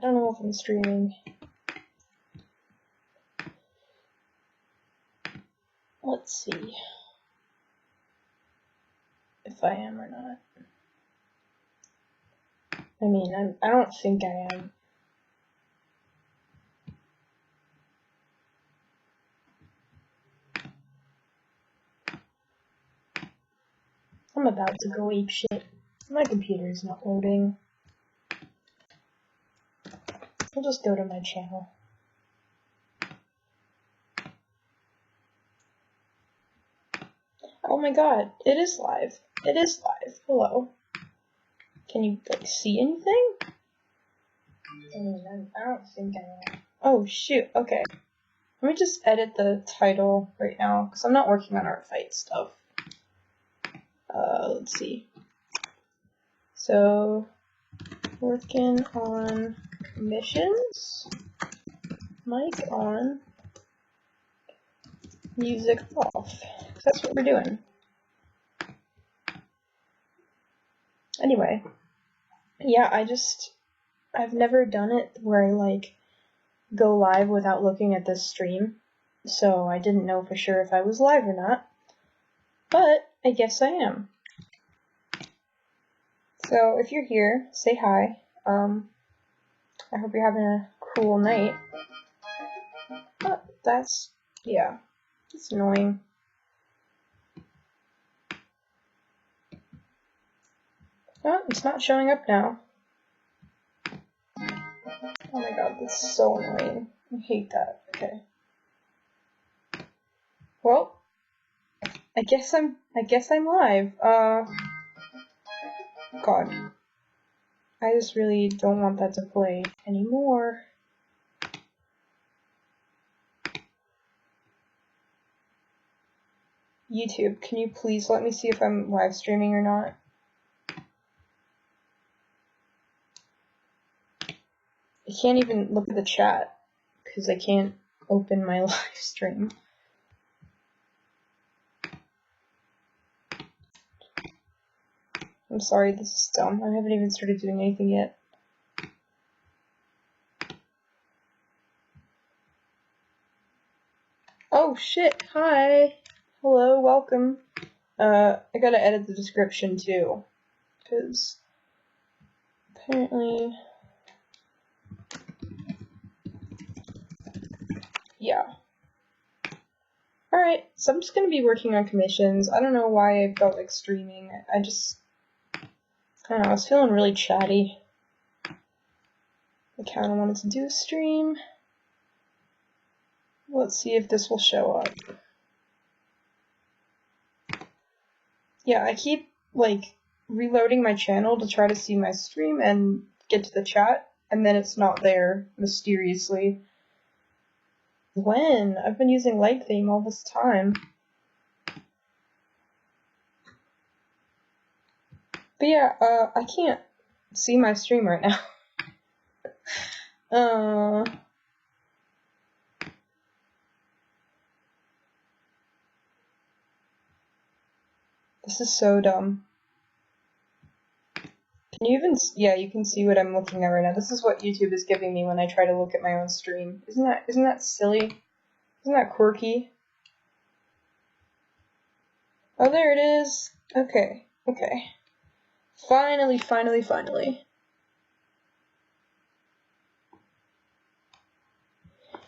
I don't know if I'm streaming. Let's see if I am or not. I mean, I don't think I am. I'm about to go ape shit. My computer is not loading. I'll just go to my channel. Oh my god, it is live. It is live. Hello. Can you, like, see anything? I mean, I don't think I am. Oh, shoot. Okay. Let me just edit the title right now, because I'm not working on art fight stuff. Let's see. So, working on commissions. Mic on. Music off. That's what we're doing. Anyway. Yeah, I've never done it where I, like, go live without looking at this stream. So I didn't know for sure if I was live or not. But I guess I am. So if you're here, say hi. I hope you're having a cool night. Oh, yeah, it's annoying. Oh, it's not showing up now. Oh my god, that's so annoying. I hate that. Okay. Well, I guess I'm live. God. I just really don't want that to play anymore. YouTube, can you please let me see if I'm live streaming or not? I can't even look at the chat because I can't open my live stream. I'm sorry, this is dumb. I haven't even started doing anything yet. Oh shit, hi! Hello, welcome. I gotta edit the description too, because apparently, yeah. Alright, so I'm just gonna be working on commissions. I don't know why I felt like streaming. I don't know, I was feeling really chatty. I kinda wanted to do a stream. Let's see if this will show up. Yeah, I keep, like, reloading my channel to try to see my stream and get to the chat, and then it's not there, mysteriously. When? I've been using light theme all this time. But yeah, I can't see my stream right now. This is so dumb. Can you even, yeah, you can see what I'm looking at right now. This is what YouTube is giving me when I try to look at my own stream. Isn't that silly? Isn't that quirky? Oh, there it is. Okay, okay. Finally.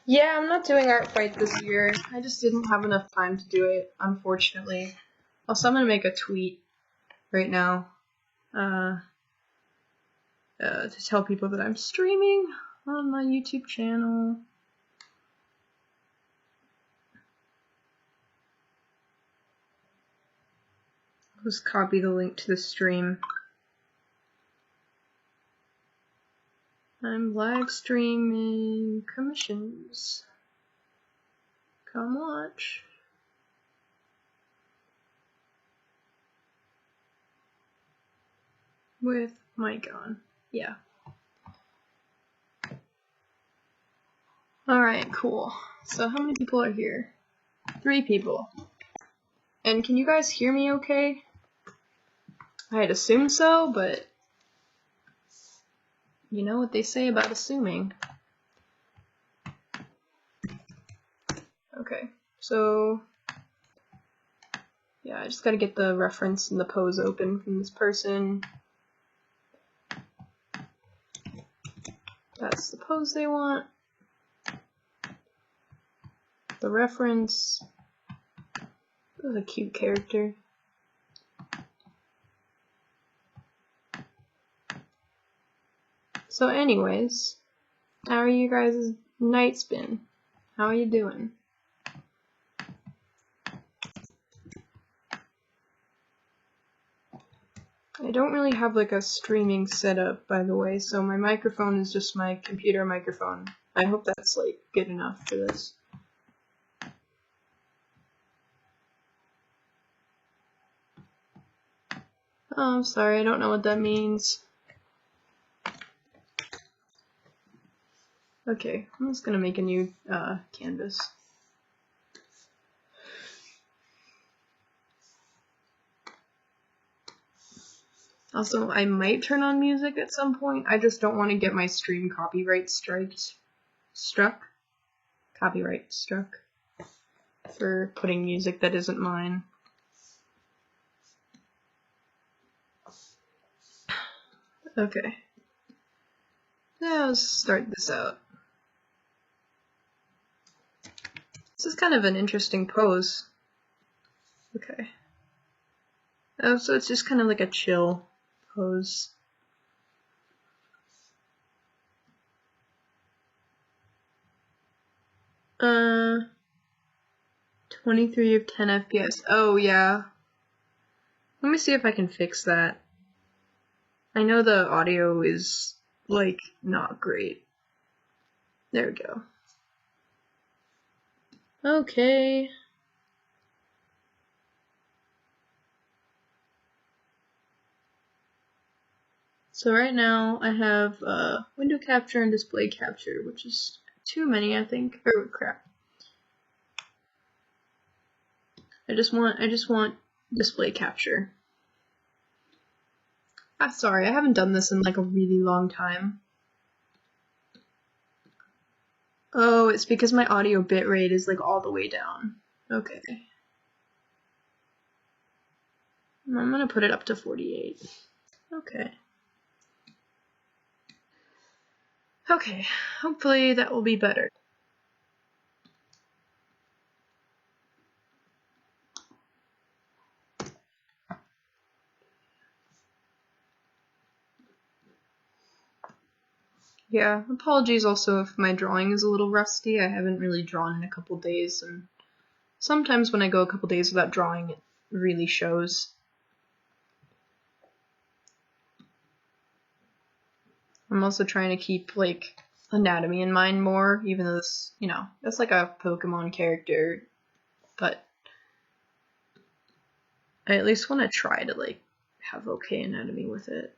Yeah, I'm not doing art fight this year. I just didn't have enough time to do it, unfortunately. Also, I'm gonna make a tweet right now, to tell people that I'm streaming on my YouTube channel. I'll just copy the link to the stream. I'm live streaming commissions. Come watch. With mic on. Yeah. Alright, cool. So how many people are here? 3 people. And can you guys hear me okay? I'd assume so, but you know what they say about assuming. Okay, so yeah, I just gotta get the reference and the pose open from this person. That's the pose they want. The reference. This is a cute character. So anyways, how are you guys' nights been? How are you doing? I don't really have like a streaming setup, by the way, so my microphone is just my computer microphone. I hope that's like good enough for this. Oh, I'm sorry, I don't know what that means. Okay, I'm just gonna make a new canvas. Also, I might turn on music at some point. I just don't want to get my stream copyright struck for putting music that isn't mine. Okay. Now let's start this out. This is kind of an interesting pose. Okay. Oh, so it's just kind of like a chill pose. Uh, 23 of 10 FPS. Oh, yeah. Let me see if I can fix that. I know the audio is, like, not great. There we go. Okay. So right now I have window capture and display capture, which is too many, I think. Oh crap. I just want display capture. Ah, sorry, I haven't done this in like a really long time. Oh, it's because my audio bitrate is like all the way down. Okay. I'm gonna put it up to 48. Okay. Okay, hopefully that will be better. Yeah, apologies also if my drawing is a little rusty. I haven't really drawn in a couple days, and sometimes when I go a couple days without drawing, it really shows. I'm also trying to keep, like, anatomy in mind more, even though this, you know, that's like a Pokemon character, but I at least want to try to, like, have okay anatomy with it.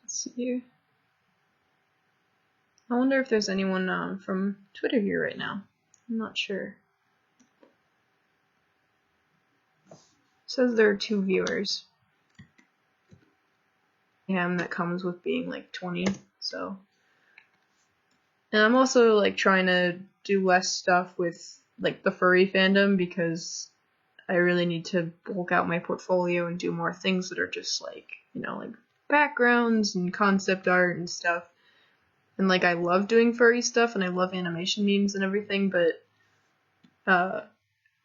Let's see here. I wonder if there's anyone from Twitter here right now. I'm not sure. It says there are 2 viewers. That comes with being like 20, so. And I'm also like trying to do less stuff with like the furry fandom because I really need to bulk out my portfolio and do more things that are just like, you know, like backgrounds and concept art and stuff. And like I love doing furry stuff and I love animation memes and everything, but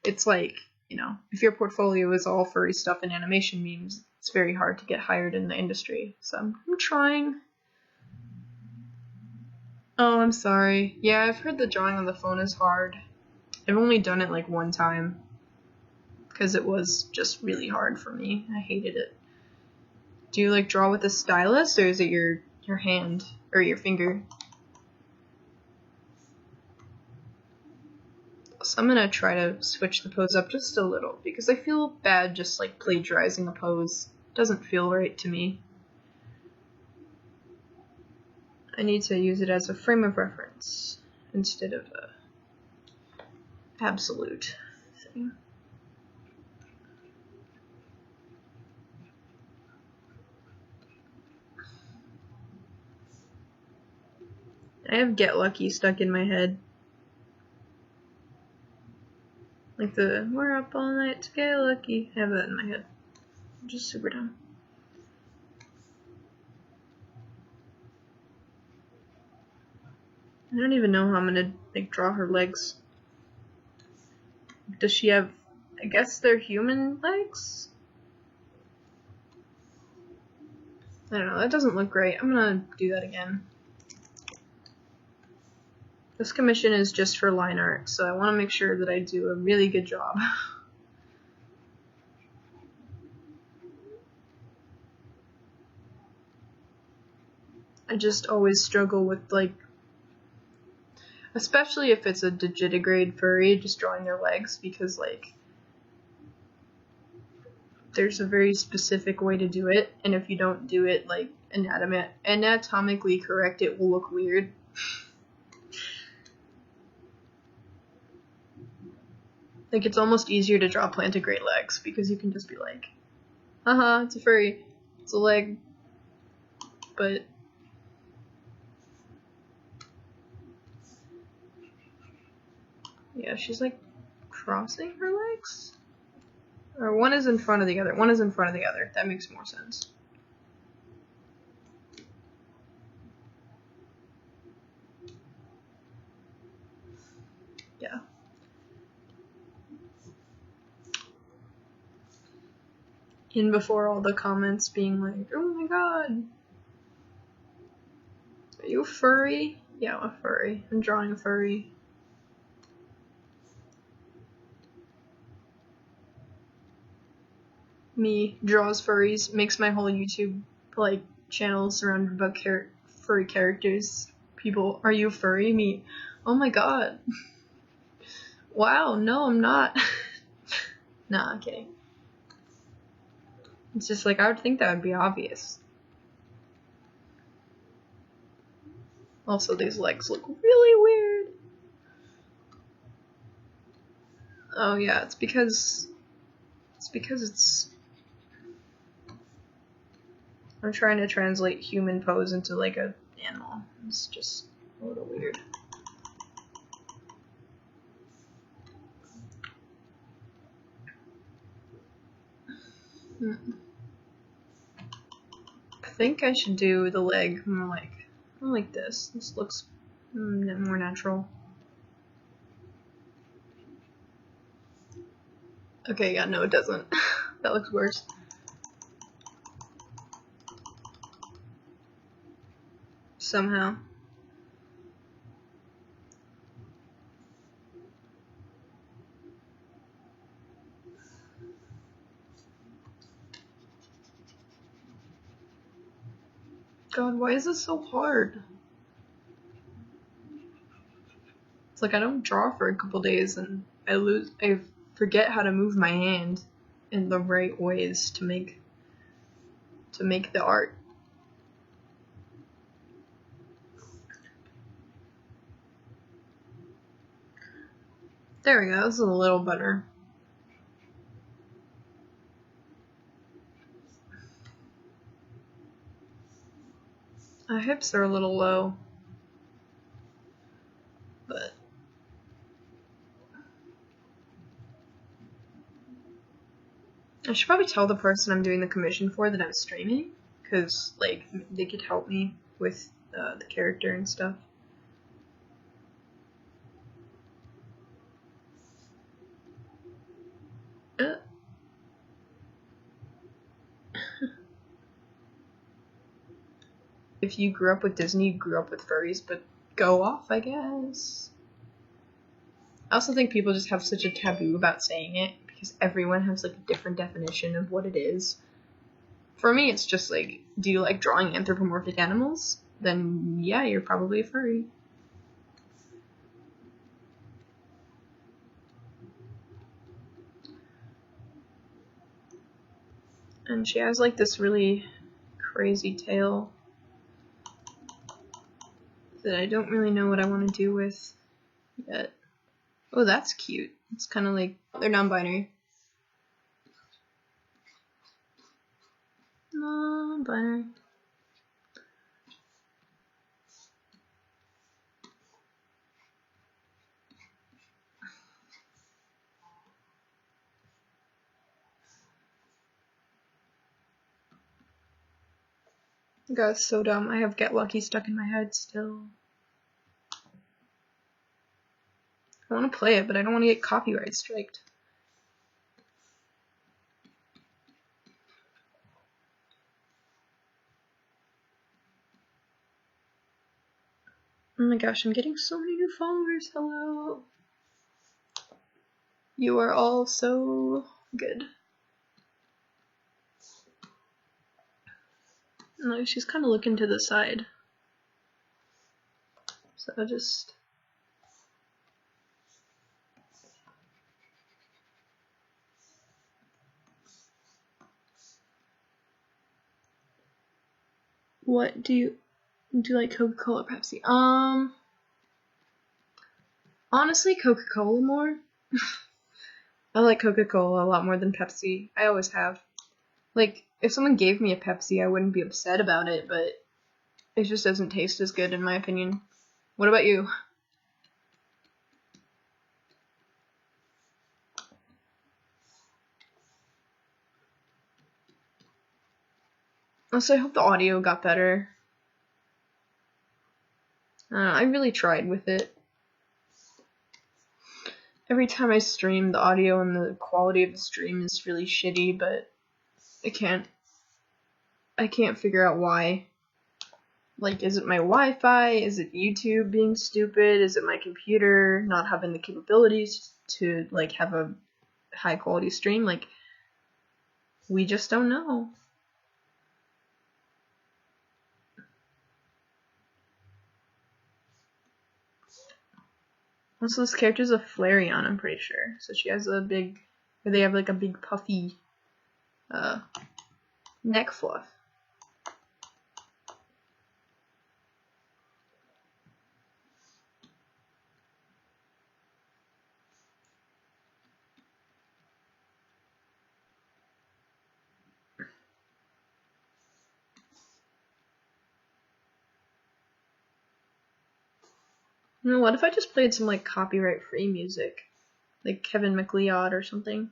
it's like, you know, if your portfolio is all furry stuff and animation memes, it's very hard to get hired in the industry. So I'm trying. Oh, I'm sorry. Yeah, I've heard the drawing on the phone is hard. I've only done it like one time because it was just really hard for me. I hated it. Do you like draw with a stylus or is it your hand or your finger? So I'm gonna try to switch the pose up just a little, because I feel bad just like plagiarizing a pose. It doesn't feel right to me. I need to use it as a frame of reference instead of a absolute thing. I have Get Lucky stuck in my head. Like the we're up all night to get lucky. I have that in my head. I'm just super dumb. I don't even know how I'm gonna like draw her legs. Does she have, I guess they're human legs? I don't know, that doesn't look great. I'm gonna do that again. This commission is just for line art, so I want to make sure that I do a really good job. I just always struggle with, like, especially if it's a digitigrade furry, just drawing their legs, because, like, there's a very specific way to do it, and if you don't do it, like, anatomically correct, it will look weird. Like, it's almost easier to draw plantigrade legs, because you can just be like, haha, it's a furry, it's a leg, but yeah, she's like crossing her legs? Or one is in front of the other. One is in front of the other. That makes more sense. Yeah. In before all the comments being like, oh my god, are you a furry? Yeah, I'm a furry. I'm drawing a furry. Me draws furries, makes my whole YouTube like channel surrounded by furry characters. People, are you furry? Me, oh my god. Wow, no, I'm not. Nah, I'm kidding. It's just like, I would think that would be obvious. Also, these legs look really weird. Oh yeah, it's because I'm trying to translate human pose into like a animal. It's just a little weird. I think I should do the leg more like this. This looks more natural. Okay, yeah, no, it doesn't. That looks worse. Somehow. God, why is this so hard? It's like I don't draw for a couple days and I forget how to move my hand in the right ways to make the art. There we go, this is a little better. My hips are a little low, but I should probably tell the person I'm doing the commission for that I'm streaming, because, like, they could help me with the character and stuff. If you grew up with Disney, you grew up with furries, but go off, I guess. I also think people just have such a taboo about saying it, because everyone has, like, a different definition of what it is. For me, it's just like, do you like drawing anthropomorphic animals? Then yeah, you're probably a furry. And she has like this really crazy tail that I don't really know what I want to do with yet. Oh, that's cute. It's kind of like, they're non-binary. Non-binary. God, it's so dumb. I have Get Lucky stuck in my head still. I want to play it, but I don't want to get copyright striked. Oh my gosh, I'm getting so many new followers. Hello. You are all so good. No, she's kind of looking to the side. So I just... What do you like, Coca-Cola or Pepsi? Honestly, Coca-Cola more. I like Coca-Cola a lot more than Pepsi. I always have. Like, if someone gave me a Pepsi, I wouldn't be upset about it, but it just doesn't taste as good in my opinion. What about you? Also, I hope the audio got better. I really tried with it. Every time I stream, the audio and the quality of the stream is really shitty, but I can't figure out why. Like, is it my Wi-Fi? Is it YouTube being stupid? Is it my computer not having the capabilities to, like, have a high quality stream? Like, we just don't know. Also, this character's a Flareon, I'm pretty sure. So she has a big, or they have like a big puffy neck fluff. You know, what if I just played some like copyright-free music? Like Kevin MacLeod or something.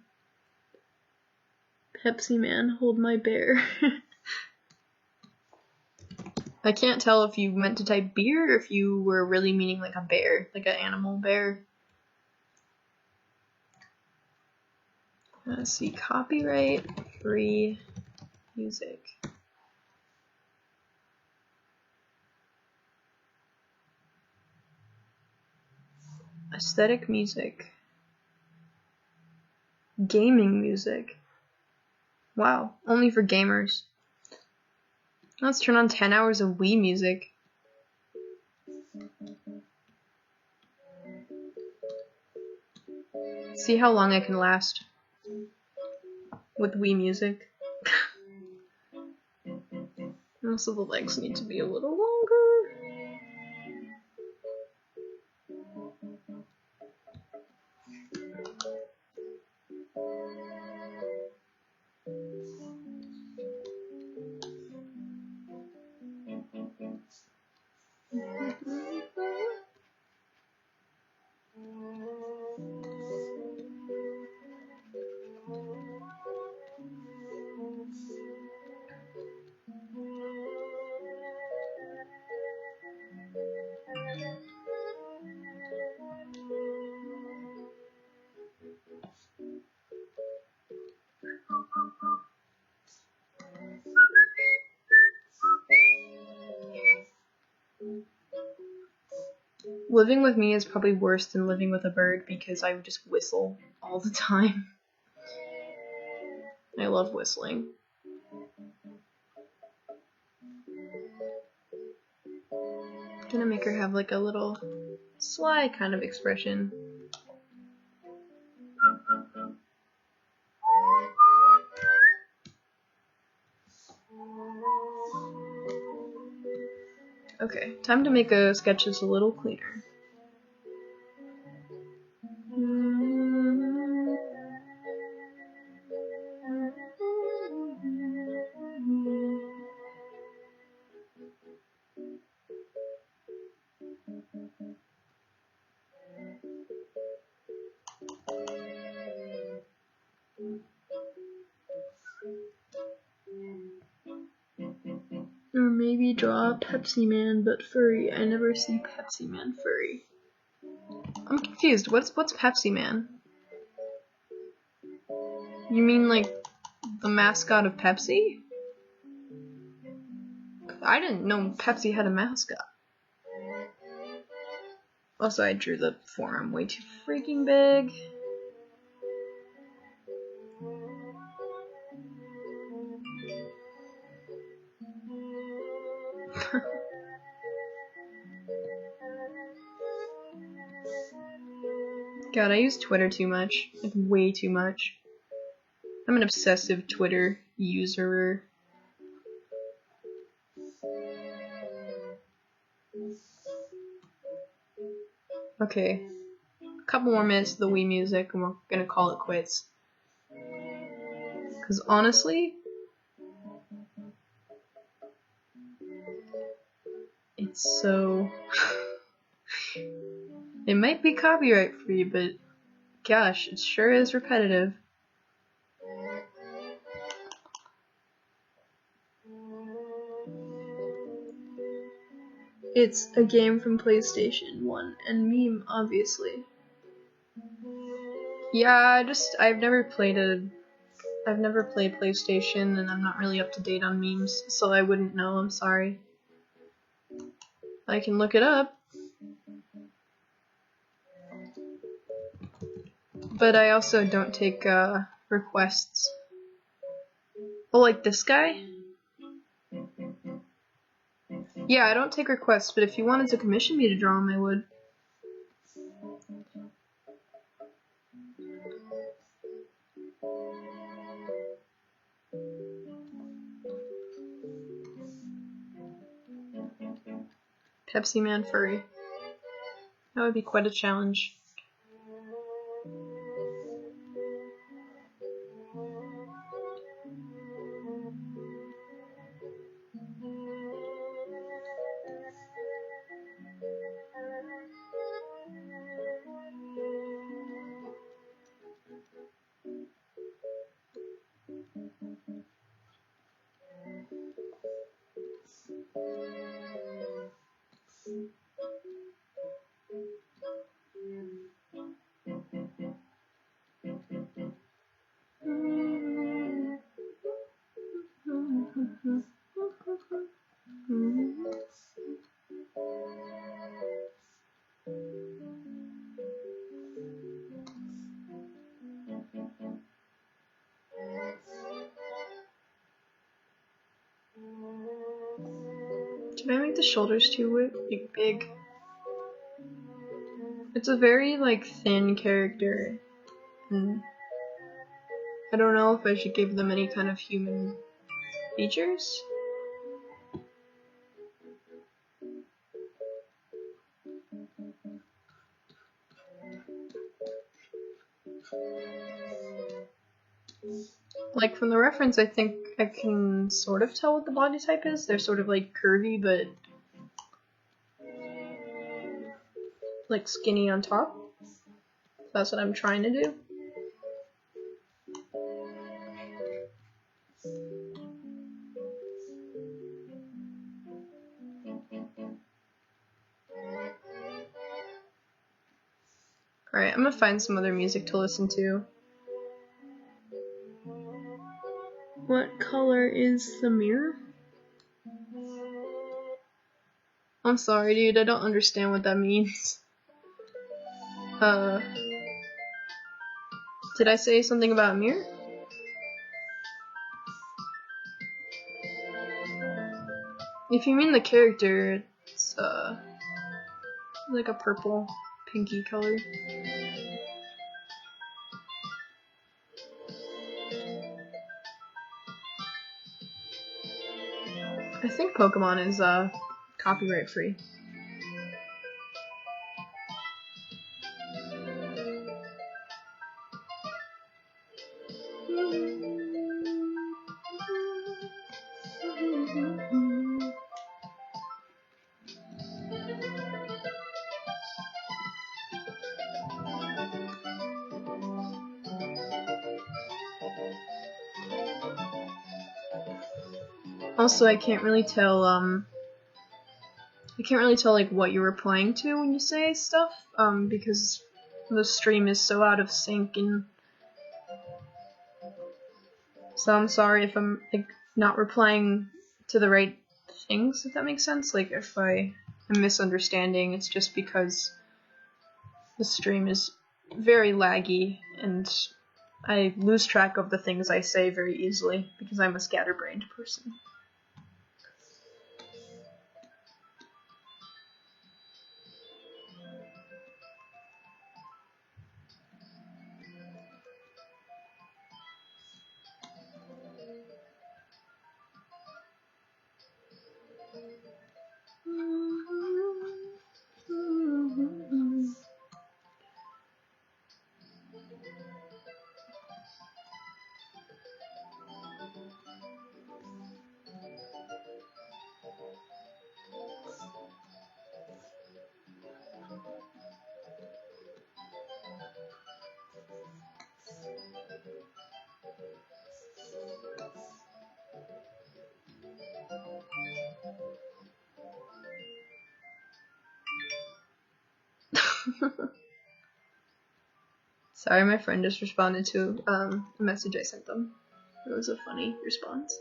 Pepsi Man, hold my bear. I can't tell if you meant to type beer or if you were really meaning like a bear, like an animal bear. Let's see, copyright-free music. Aesthetic music. Gaming music. Wow, only for gamers. Let's turn on 10 hours of Wii music. See how long I can last with Wii music. Also, the legs need to be a little longer. Living with me is probably worse than living with a bird because I would just whistle all the time. I love whistling. I'm gonna make her have like a little sly kind of expression. Okay, time to make a sketch that's a little cleaner. Or maybe draw Pepsi Man, but furry. I never see Pepsi Man furry. I'm confused. What's Pepsi Man? You mean like the mascot of Pepsi? I didn't know Pepsi had a mascot. Also, I drew the forearm way too freaking big. God, I use Twitter too much. Like, way too much. I'm an obsessive Twitter user. Okay. A couple more minutes of the Wii music and we're gonna call it quits. Because honestly, it's so... It might be copyright free, but gosh, it sure is repetitive. It's a game from PlayStation 1 and meme, obviously. Yeah, I've never played PlayStation and I'm not really up to date on memes, so I wouldn't know, I'm sorry. I can look it up. But I also don't take requests. Oh, like this guy? Yeah, I don't take requests, but if you wanted to commission me to draw him, I would. Pepsi Man furry. That would be quite a challenge. Did I make the shoulders too big? It's a very thin character, and I don't know if I should give them any kind of human features. Like, from the reference, I think I can sort of tell what the body type is. They're sort of curvy, but skinny on top. That's what I'm trying to do. Alright, I'm gonna find some other music to listen to. What color is the mirror? I'm sorry, dude, I don't understand what that means. Did I say something about a mirror? If you mean the character, it's, like a purple, pinky color. I think Pokemon is, copyright free. Also, I can't really tell like what you're replying to when you say stuff, because the stream is so out of sync, and so I'm sorry if I'm like not replying to the right things, if that makes sense. Like if I'm misunderstanding, it's just because the stream is very laggy and I lose track of the things I say very easily because I'm a scatterbrained person. Sorry, my friend just responded to a message I sent them. It was a funny response.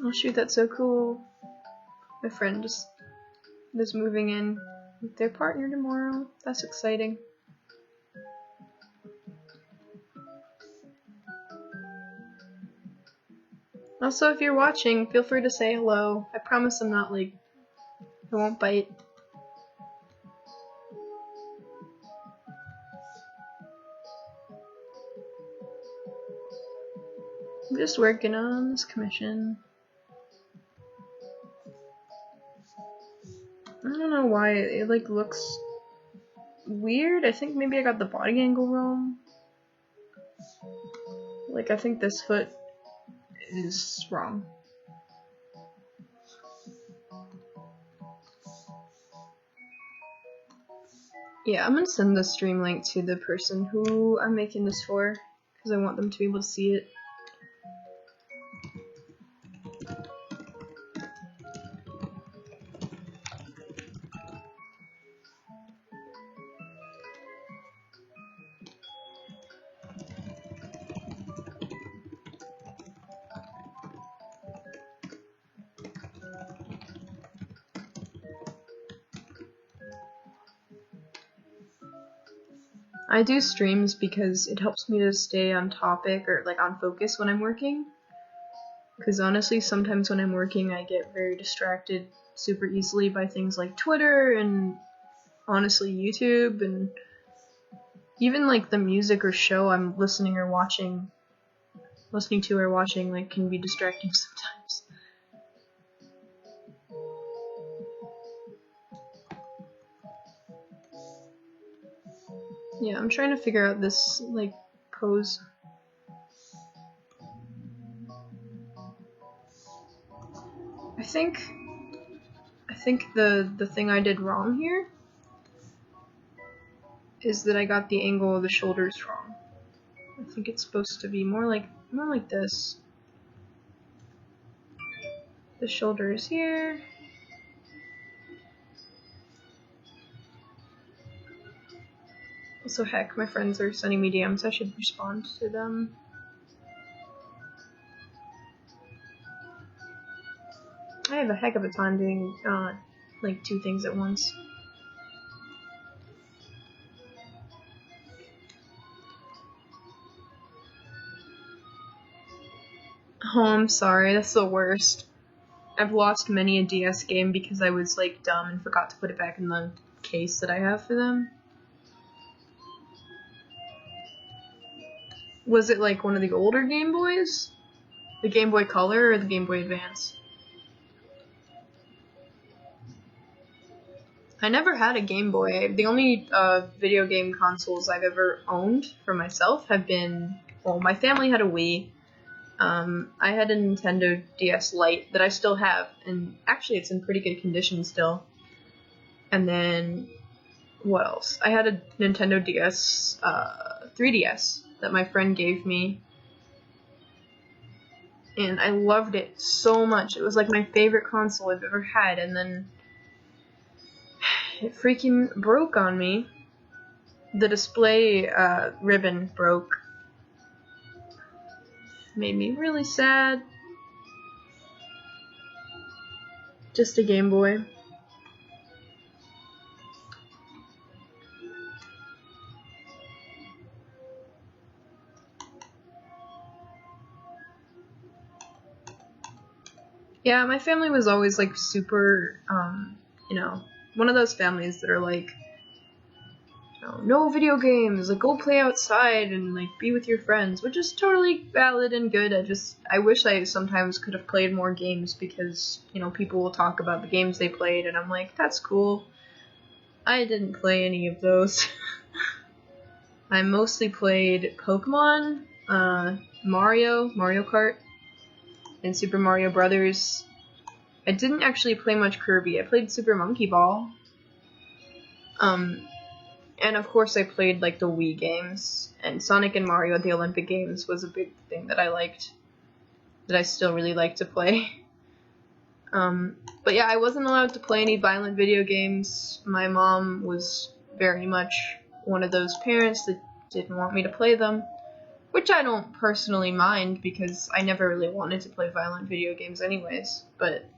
Oh shoot, that's so cool. My friend just is moving in with their partner tomorrow. That's exciting. Also, if you're watching, feel free to say hello. I promise I'm not like, I won't bite. I'm just working on this commission. I don't know why it like looks weird. I think maybe I got the body angle wrong. Like I think this foot is wrong. Yeah, I'm gonna send the stream link to the person who I'm making this for, because I want them to be able to see it. I do streams because it helps me to stay on topic or like on focus when I'm working. Because honestly, sometimes when I'm working, I get very distracted super easily by things like Twitter and honestly YouTube, and even like the music or show I'm listening to or watching like can be distracting sometimes. Yeah, I'm trying to figure out this like pose. I think the thing I did wrong here is that I got the angle of the shoulders wrong. I think it's supposed to be more like this. The shoulder is here. Also, heck, my friends are sending me DMs. I should respond to them. I have a heck of a time doing like two things at once. Oh, I'm sorry. That's the worst. I've lost many a DS game because I was like dumb and forgot to put it back in the case that I have for them. Was it like one of the older Game Boys? The Game Boy Color or the Game Boy Advance? I never had a Game Boy. The only video game consoles I've ever owned for myself have been, well, my family had a Wii. I had a Nintendo DS Lite that I still have, and actually it's in pretty good condition still. And then, what else? I had a Nintendo DS, 3DS that my friend gave me, and I loved it so much. It was like my favorite console I've ever had, and then it freaking broke on me. The display ribbon broke. Made me really sad. Just a Game Boy. Yeah, my family was always like super, you know, one of those families that are like, you know, no video games, like go play outside and like be with your friends, which is totally valid and good. I wish I sometimes could have played more games because, you know, people will talk about the games they played and I'm like, that's cool. I didn't play any of those. I mostly played Pokemon, Mario Kart, and Super Mario Brothers. I didn't actually play much Kirby. I played Super Monkey Ball. And of course I played like the Wii games, and Sonic and Mario at the Olympic Games was a big thing that I liked, that I still really like to play. But yeah, I wasn't allowed to play any violent video games. My mom was very much one of those parents that didn't want me to play them, which I don't personally mind because I never really wanted to play violent video games anyways, but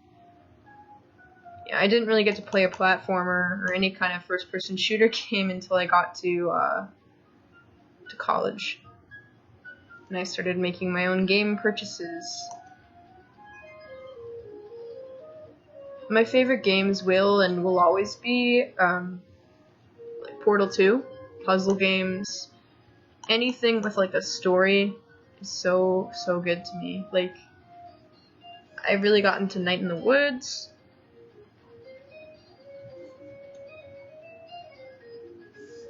yeah, I didn't really get to play a platformer or any kind of first-person shooter game until I got to college, and I started making my own game purchases. My favorite games will and will always be like Portal 2, puzzle games, anything with like a story is so good to me. Like, I really got into Night in the Woods.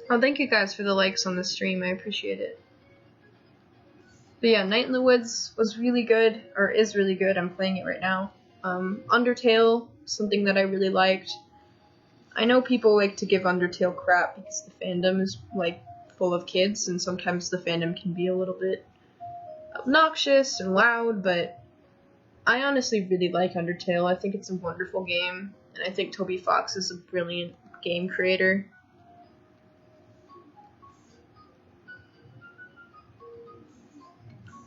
Oh, thank you guys for the likes on the stream, I appreciate it. But yeah, Night in the Woods was really good, or is really good. I'm playing it right now. Undertale, something that I really liked. I know people like to give Undertale crap because the fandom is like full of kids, and sometimes the fandom can be a little bit obnoxious and loud, but I honestly really like Undertale. I think it's a wonderful game, and I think Toby Fox is a brilliant game creator.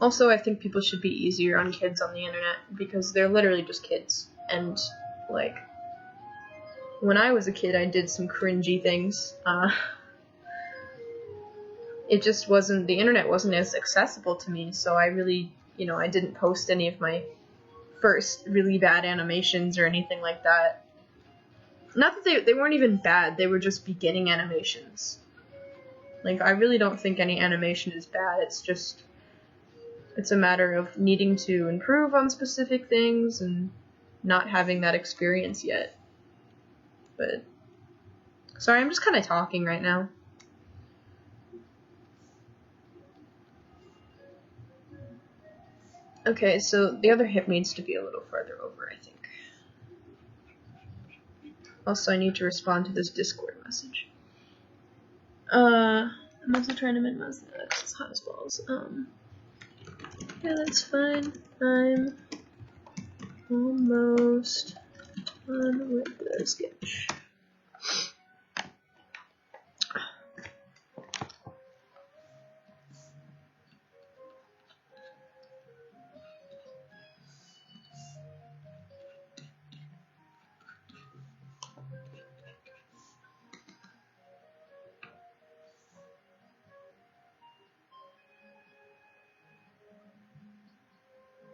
Also, I think people should be easier on kids on the internet because they're literally just kids. And, like, when I was a kid, I did some cringy things. It just wasn't, the internet wasn't as accessible to me, so I really, you know, I didn't post any of my first really bad animations or anything like that. Not that they weren't even bad, they were just beginning animations. Like, I really don't think any animation is bad, it's a matter of needing to improve on specific things and not having that experience yet. But, sorry, I'm just kind of talking right now. Okay, so the other hip needs to be a little farther over, I think. Also, I need to respond to this Discord message. I'm also trying to minimize that. It's hot as balls. Yeah, that's fine. I'm almost done with the sketch.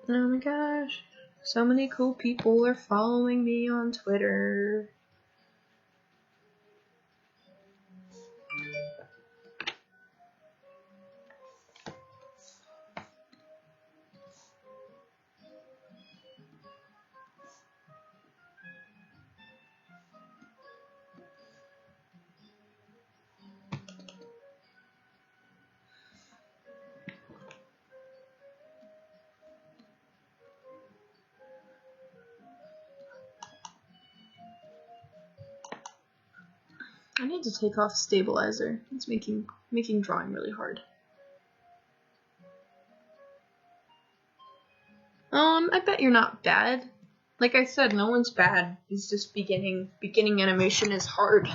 Oh my gosh, so many cool people are following me on Twitter. I need to take off stabilizer. It's making drawing really hard. I bet you're not bad. Like I said, no one's bad. It's just beginning animation is hard.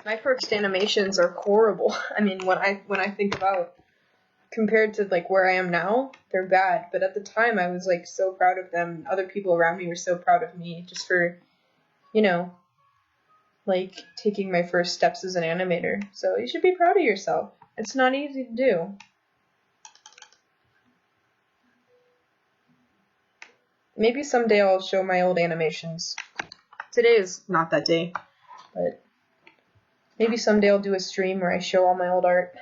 My first animations are horrible. I mean, when I think about compared to like where I am now, they're bad. But at the time, I was like so proud of them. Other people around me were so proud of me just for, you know, like taking my first steps as an animator. So you should be proud of yourself. It's not easy to do. Maybe someday I'll show my old animations. Today is not that day, but maybe someday I'll do a stream where I show all my old art.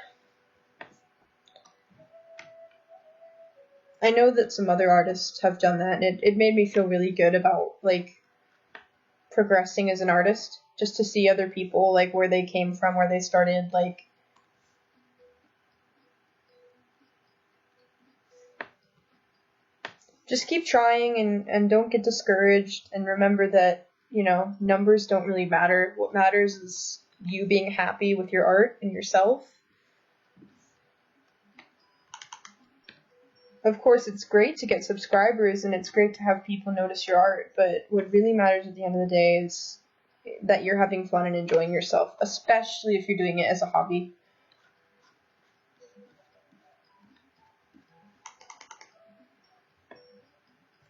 I know that some other artists have done that, and it made me feel really good about, like, progressing as an artist, just to see other people, like, where they came from, where they started, like, just keep trying and don't get discouraged, and remember that, you know, numbers don't really matter. What matters is you being happy with your art and yourself. Of course, it's great to get subscribers and it's great to have people notice your art, but what really matters at the end of the day is that you're having fun and enjoying yourself, especially if you're doing it as a hobby.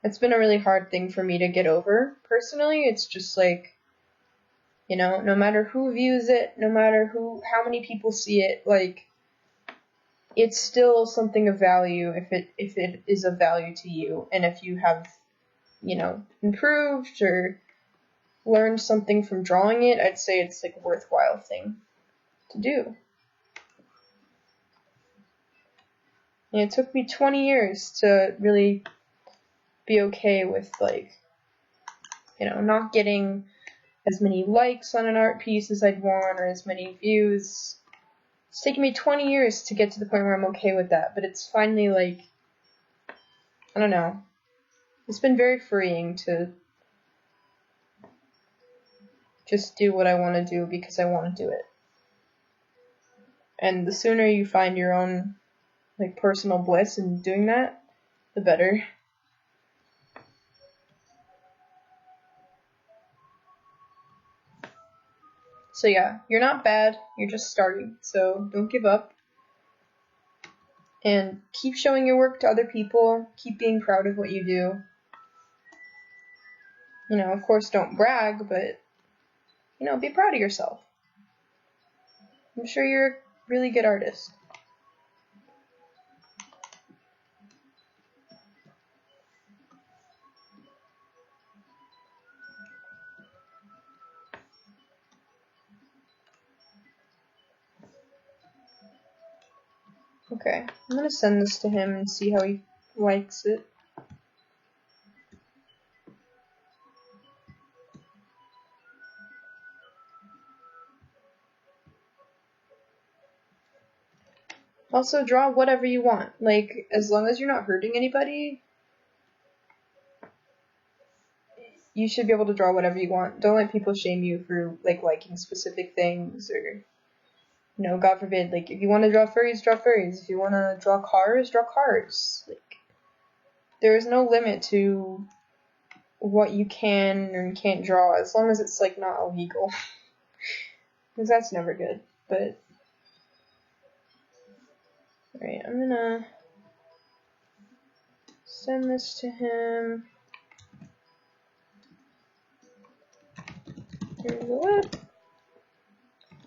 It's been a really hard thing for me to get over, personally. It's just like, you know, no matter who views it, no matter how many people see it, like, it's still something of value if it is of value to you, and if you have, you know, improved or learned something from drawing it, I'd say it's like a worthwhile thing to do. And it took me 20 years to really be okay with, like, you know, not getting as many likes on an art piece as I'd want or as many views. It's taken me 20 years to get to the point where I'm okay with that, but it's finally, like, I don't know. It's been very freeing to just do what I want to do because I want to do it. And the sooner you find your own, like, personal bliss in doing that, the better. So yeah, you're not bad, you're just starting, so don't give up. And keep showing your work to other people, keep being proud of what you do. You know, of course don't brag, but, you know, be proud of yourself. I'm sure you're a really good artist. Okay, I'm gonna send this to him and see how he likes it. Also, draw whatever you want. Like, as long as you're not hurting anybody, you should be able to draw whatever you want. Don't let people shame you for, like, liking specific things, or, you know, God forbid, like, if you want to draw furries, draw furries. If you want to draw cars, draw cars. Like, there is no limit to what you can or can't draw, as long as it's, like, not illegal. Because that's never good, but... Alright, I'm gonna send this to him. Here's the web.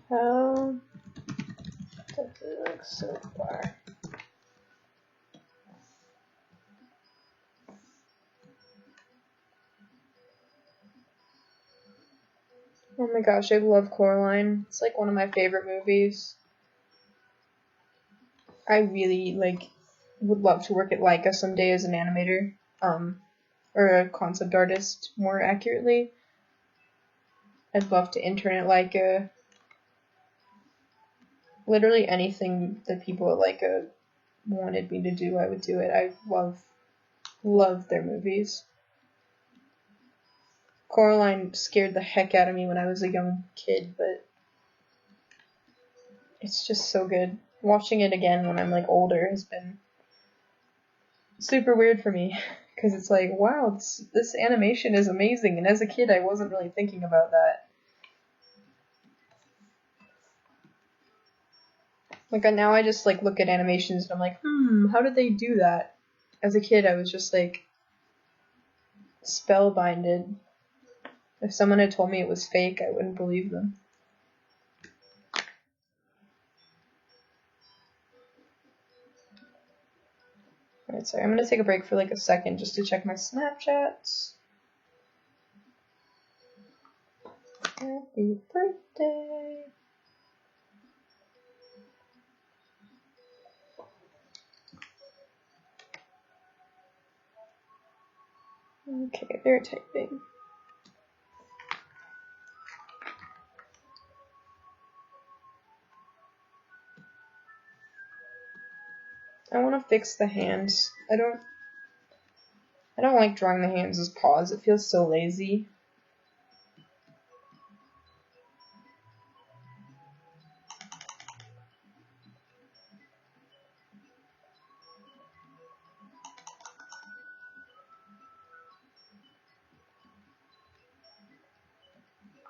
How does it look so far? Oh my gosh, I love Coraline. It's like one of my favorite movies. I really, like, would love to work at Leica someday as an animator. Or a concept artist, more accurately. I'd love to intern at Leica. Literally anything that people at Leica wanted me to do, I would do it. I love their movies. Coraline scared the heck out of me when I was a young kid, but It's just so good. Watching it again when I'm like older has been super weird for me because it's like, wow, this animation is amazing, and as a kid I wasn't really thinking about that. Like now I just like look at animations and I'm like, how did they do that? As a kid I was just like spellbinded. If someone had told me it was fake, I wouldn't believe them. Alright, sorry, I'm gonna take a break for like a second just to check my Snapchats. Happy birthday. Okay, they're typing. I want to fix the hands. I don't like drawing the hands as paws. It feels so lazy.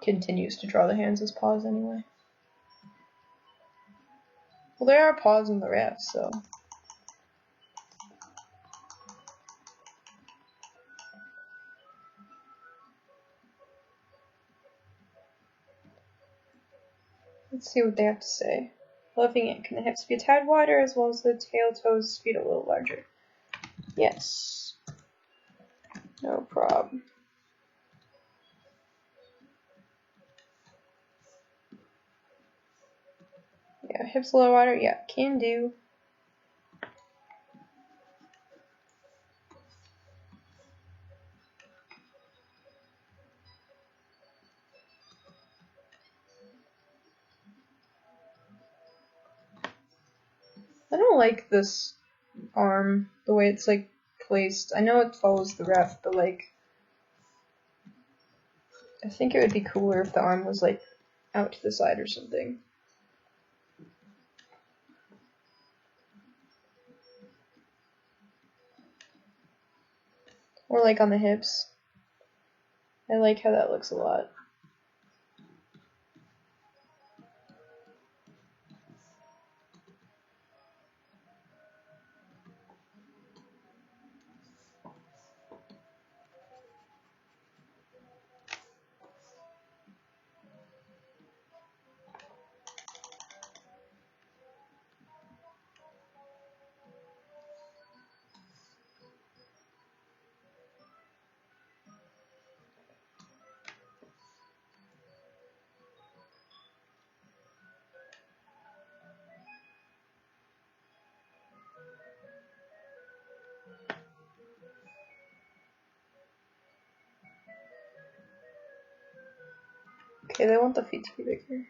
Continues to draw the hands as paws anyway. Well, there are paws in the ref, so. Let's see what they have to say. Loving it. Can the hips be a tad wider as well as the tail, toes, feet a little larger? Yes. No problem. Yeah, hips a little wider. Yeah, can do. I don't like this arm, the way it's like placed. I know it follows the ref, but like I think it would be cooler if the arm was like out to the side or something. Or like on the hips. I like how that looks a lot. Okay, they want the feet to be bigger.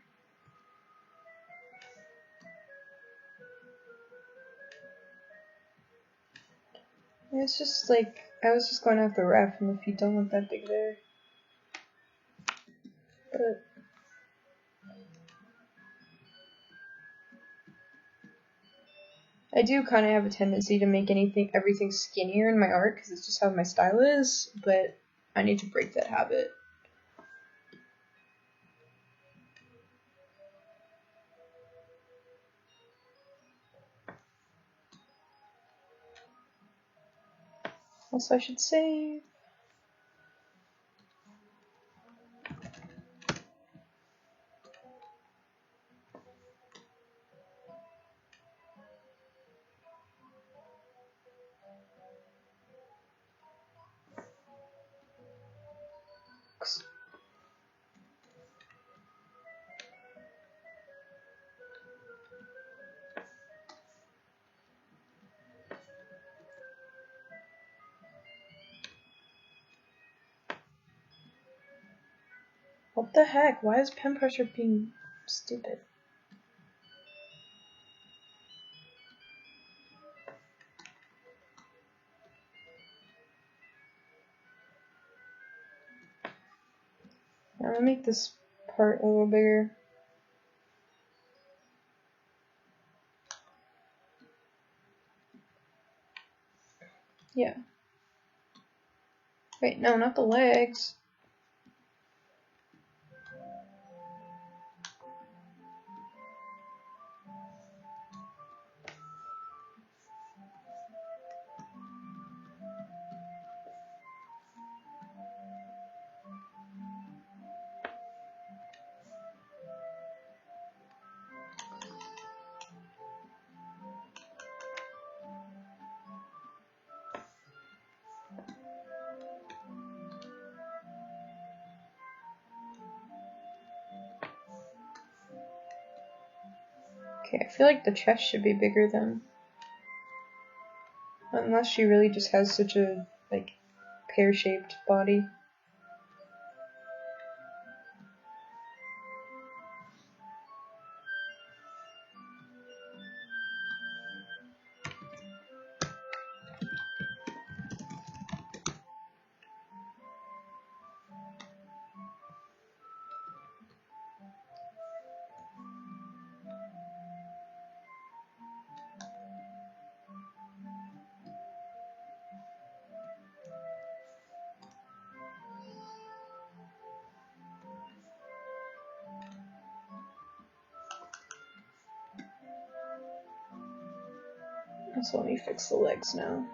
It's just like, I was just going off the ref and the feet don't look that big there. But I do kind of have a tendency to make everything skinnier in my art because it's just how my style is, but I need to break that habit. Also, I should say, what the heck? Why is pen pressure being stupid? I'm gonna make this part a little bigger. No, not the legs. Okay, I feel like the chest should be bigger then. Unless she really just has such a, like, pear-shaped body. So let me fix the legs now.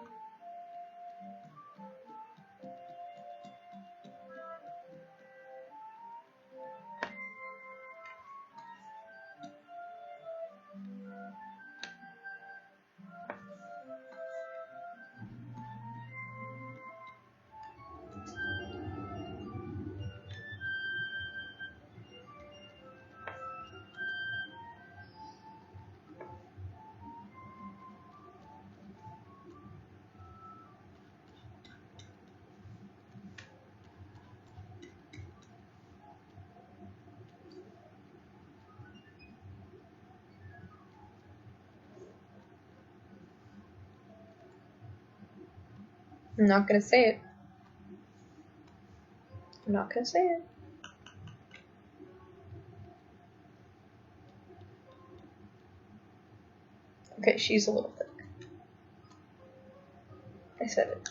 I'm not gonna say it. I'm not gonna say it. Okay, she's a little thick. I said it.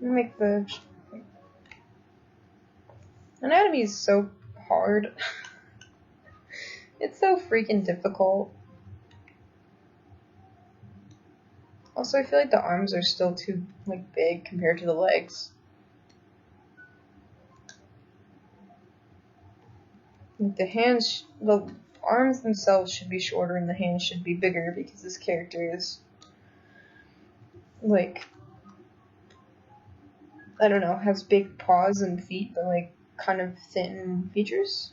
Make the anatomy is so hard. It's so freaking difficult. Also, I feel like the arms are still too, like, big compared to the legs. Like, the arms themselves should be shorter and the hands should be bigger because this character is, like, I don't know, has big paws and feet, but, like, kind of thin features.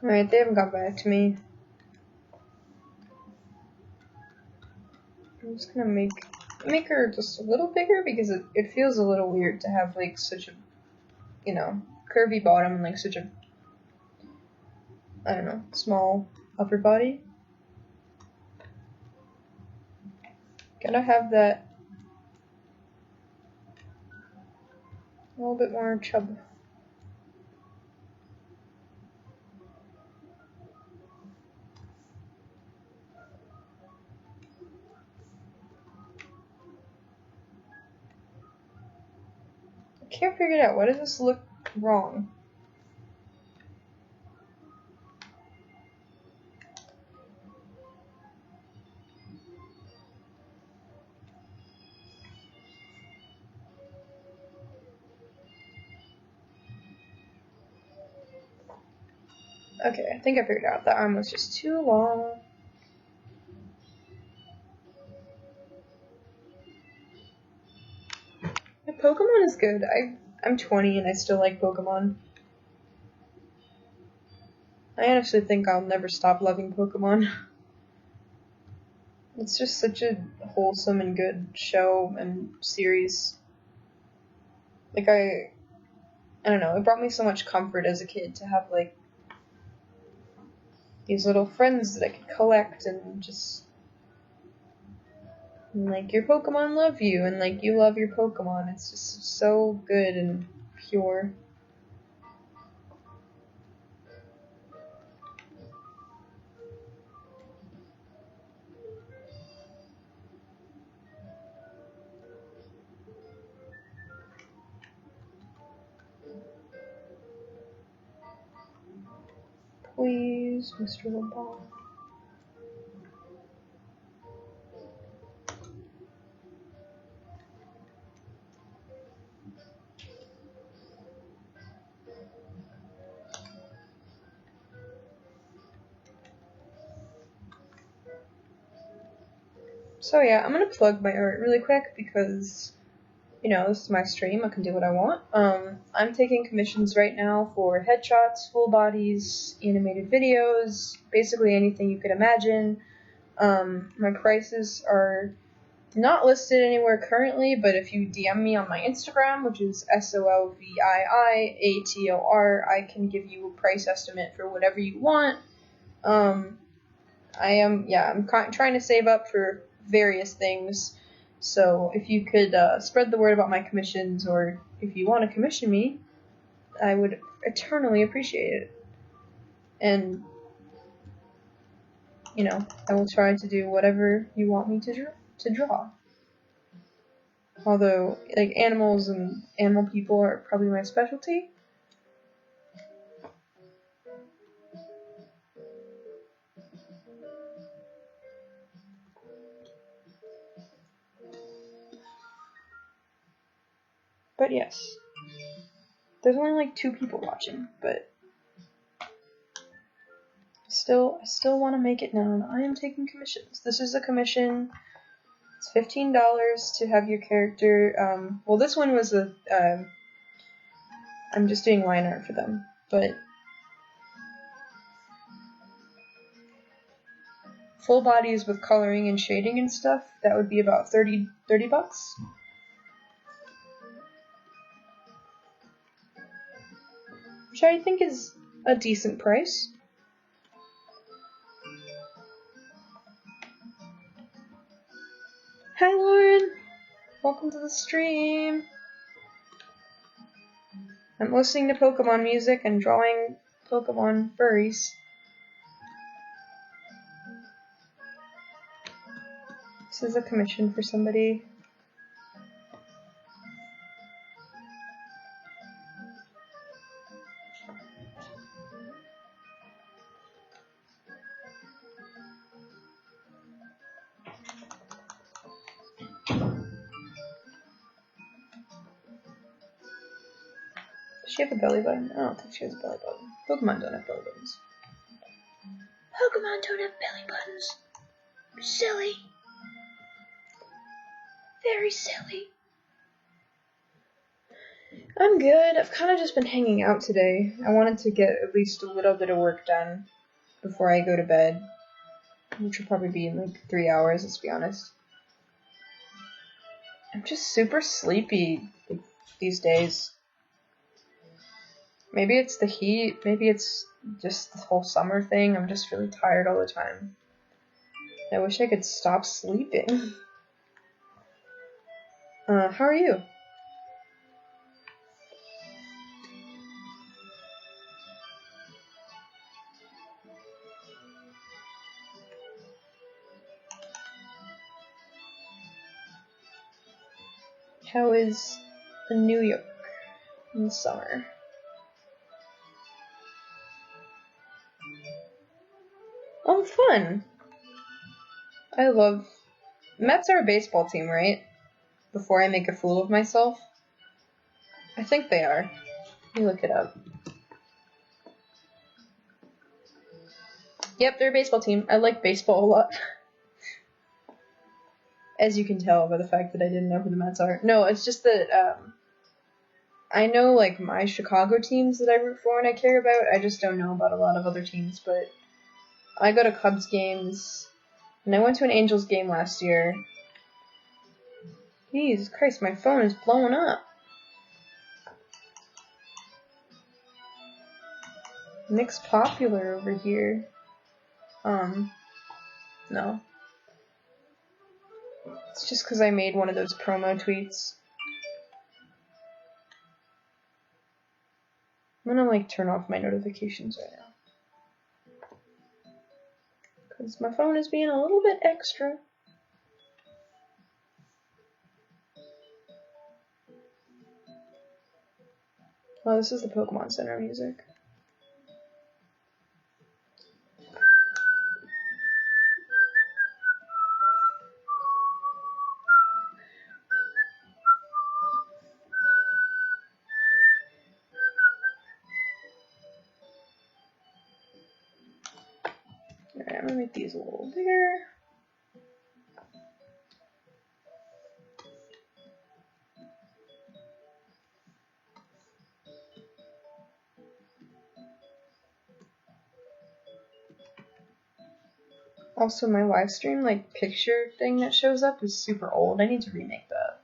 Alright, they haven't got back to me. I'm just gonna make her just a little bigger because it feels a little weird to have, like, such a, you know, curvy bottom and, like, such a, I don't know, small upper body. Gotta have that a little bit more chub. I can't figure it out. Why does this look wrong? Okay, I think I figured out. That arm was just too long. Yeah, Pokemon is good. I'm 20 and I still like Pokemon. I honestly think I'll never stop loving Pokemon. It's just such a wholesome and good show and series. Like I don't know, it brought me so much comfort as a kid to have like these little friends that I could collect and just and, like your Pokemon love you and like you love your Pokemon. It's just so good and pure. Please, Mr. LeBlanc. So yeah, I'm gonna plug my art really quick because, you know, this is my stream, I can do what I want. I'm taking commissions right now for headshots, full bodies, animated videos, basically anything you could imagine. My prices are not listed anywhere currently, but if you DM me on my Instagram, which is SOLVIIATOR, I can give you a price estimate for whatever you want. I'm trying to save up for various things. So if you could spread the word about my commissions, or if you want to commission me, I would eternally appreciate it. And, you know, I will try to do whatever you want me to draw. Although, like, animals and animal people are probably my specialty. But yes. There's only like 2 people watching, but I still want to make it known I am taking commissions. This is a commission. It's $15 to have your character. Well, this one was I'm just doing line art for them, but full bodies with coloring and shading and stuff, that would be about $30 bucks. Which I think is a decent price. Hi Lauren! Welcome to the stream! I'm listening to Pokemon music and drawing Pokemon furries. This is a commission for somebody. Does she have a belly button? I don't think she has a belly button. Pokemon don't have belly buttons. Pokemon don't have belly buttons. Silly. Very silly. I'm good. I've kind of just been hanging out today. I wanted to get at least a little bit of work done before I go to bed, which will probably be in like 3 hours, let's be honest. I'm just super sleepy these days. Maybe it's the heat, maybe it's just the whole summer thing. I'm just really tired all the time. I wish I could stop sleeping. How are you? How is New York in the summer? Oh, fun! I love... Mets are a baseball team, right? Before I make a fool of myself? I think they are. Let me look it up. Yep, they're a baseball team. I like baseball a lot. As you can tell by the fact that I didn't know who the Mets are. No, it's just that I know like my Chicago teams that I root for and I care about. I just don't know about a lot of other teams, but I go to Cubs games, and I went to an Angels game last year. Jesus Christ, my phone is blowing up. Nick's popular over here. No. It's just because I made one of those promo tweets. I'm gonna like turn off my notifications right now. Because my phone is being a little bit extra. Oh, this is the Pokemon Center music. Alright, I'm gonna make these a little bigger. Also, my live stream, like, picture thing that shows up is super old. I need to remake that.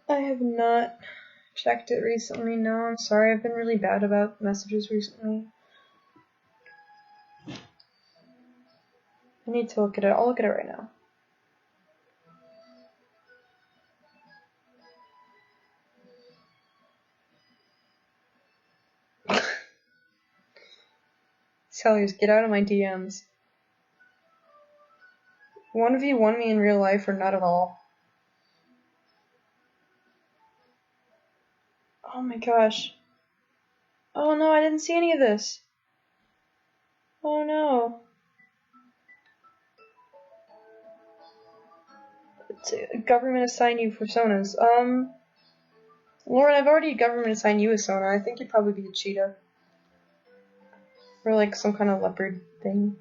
I have not checked it recently. No, I'm sorry. I've been really bad about messages recently. I need to look at it. I'll look at it right now. Sellers, get out of my DMs. 1v1 me in real life or not at all? Oh my gosh. Oh no, I didn't see any of this. Oh no. Government assign you personas. Lauren, I've already government assigned you a Sona. I think you'd probably be a cheetah. Or like some kind of leopard thing.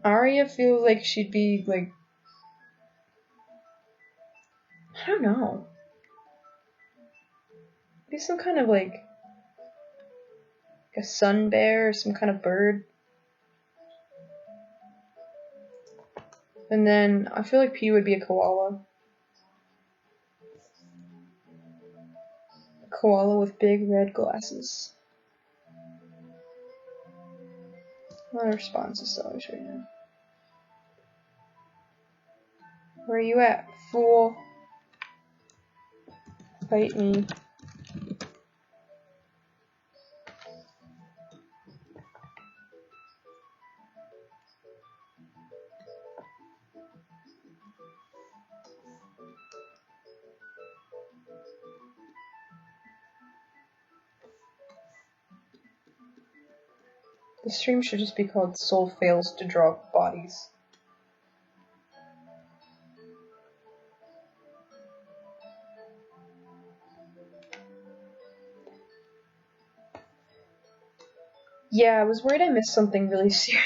Arya feels like she'd be like... I don't know. Be some kind of like a sun bear or some kind of bird. And then I feel like P would be a koala. A koala with big red glasses. My response is sellers right now. Where are you at, fool? Fight me. The stream should just be called Soul Fails to Draw Bodies. Yeah, I was worried I missed something really serious.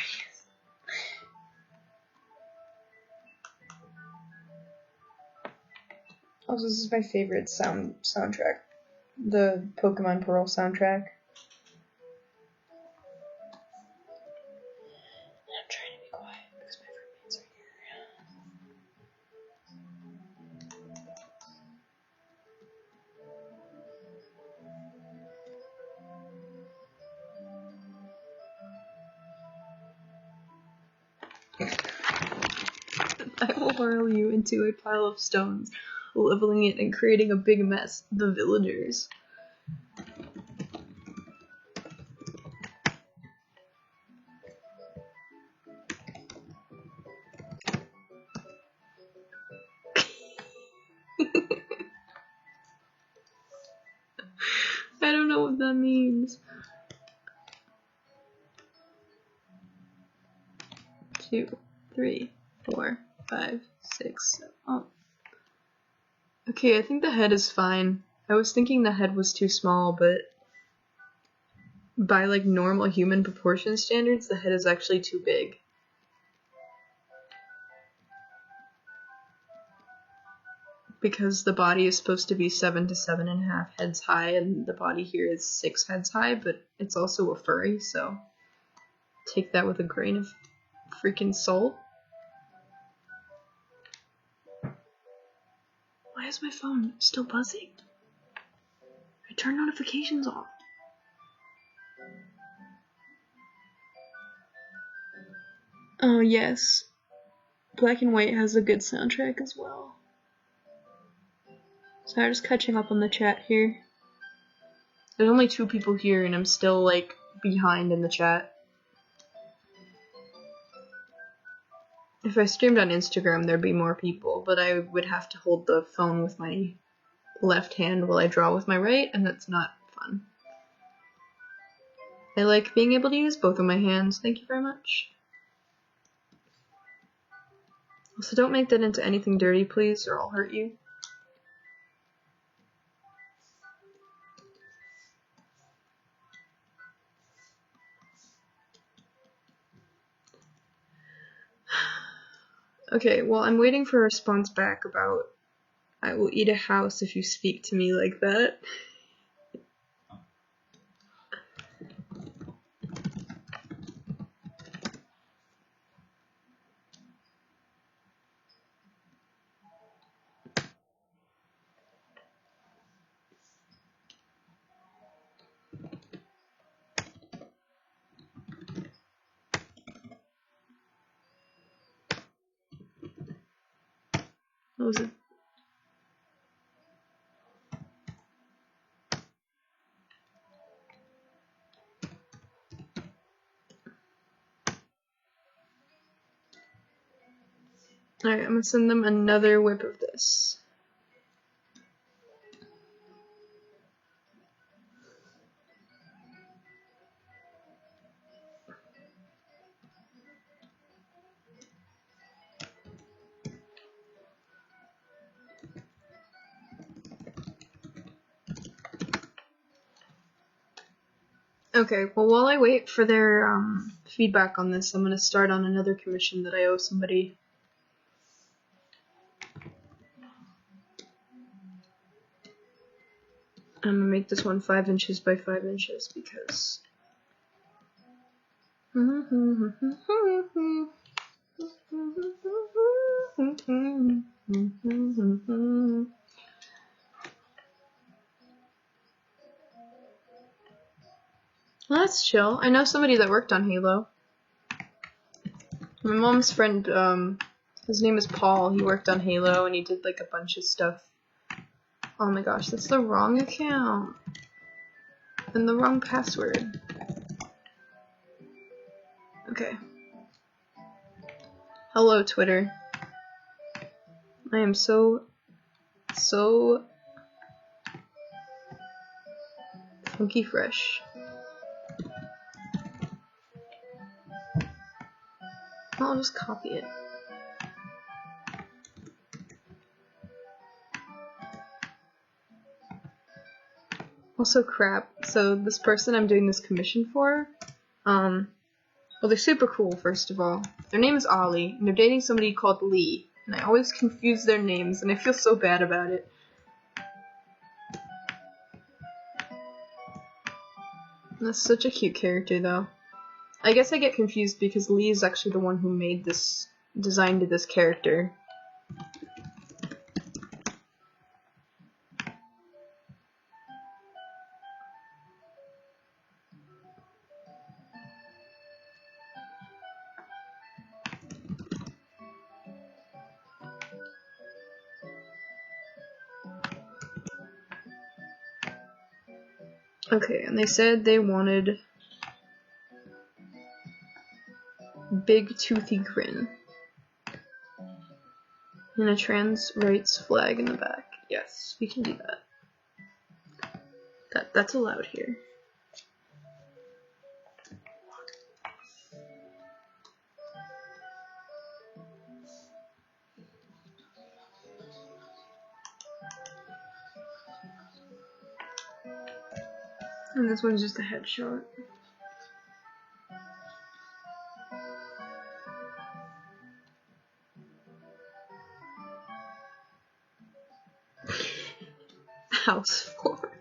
Also, this is my favorite soundtrack. The Pokemon Pearl soundtrack. I'm trying to be quiet because my roommates are here. I will hurl you into a pile of stones. leveling it and creating a big mess. The villagers. I don't know what that means. 2, 3, 4, 5, 6, 7. Oh. Okay, I think the head is fine. I was thinking the head was too small, but by like normal human proportion standards, the head is actually too big. Because the body is supposed to be 7 to 7.5 heads high, and the body here is 6 heads high, but it's also a furry, so take that with a grain of freaking salt. Why is my phone still buzzing? I turned notifications off. Oh yes, Black and White has a good soundtrack as well. So I'm just catching up on the chat here. There's only 2 people here and I'm still like behind in the chat. If I streamed on Instagram there'd be more people, but I would have to hold the phone with my left hand while I draw with my right, and that's not fun. I like being able to use both of my hands, thank you very much. Also, don't make that into anything dirty, please, or I'll hurt you. Okay, well, I'm waiting for a response back about I will eat a house if you speak to me like that. What was it? Alright, I'm gonna send them another whip of this. Okay, well, while I wait for their feedback on this, I'm gonna start on another commission that I owe somebody. I'm gonna make this one 5 inches by 5 inches because. Well, that's chill. I know somebody that worked on Halo. My mom's friend, his name is Paul. He worked on Halo and he did like a bunch of stuff. Oh my gosh, that's the wrong account. And the wrong password. Okay. Hello, Twitter. I am so funky fresh. I'll just copy it. Also, crap. So this person I'm doing this commission for, well, they're super cool, first of all. Their name is Ollie, and they're dating somebody called Lee. And I always confuse their names, and I feel so bad about it. That's such a cute character, though. I guess I get confused because Lee is actually the one who made this, designed this character. Okay, and they said they wanted big toothy grin and a trans rights flag in the back. Yes, we can do that. That's allowed here. And this one's just a headshot. House floor.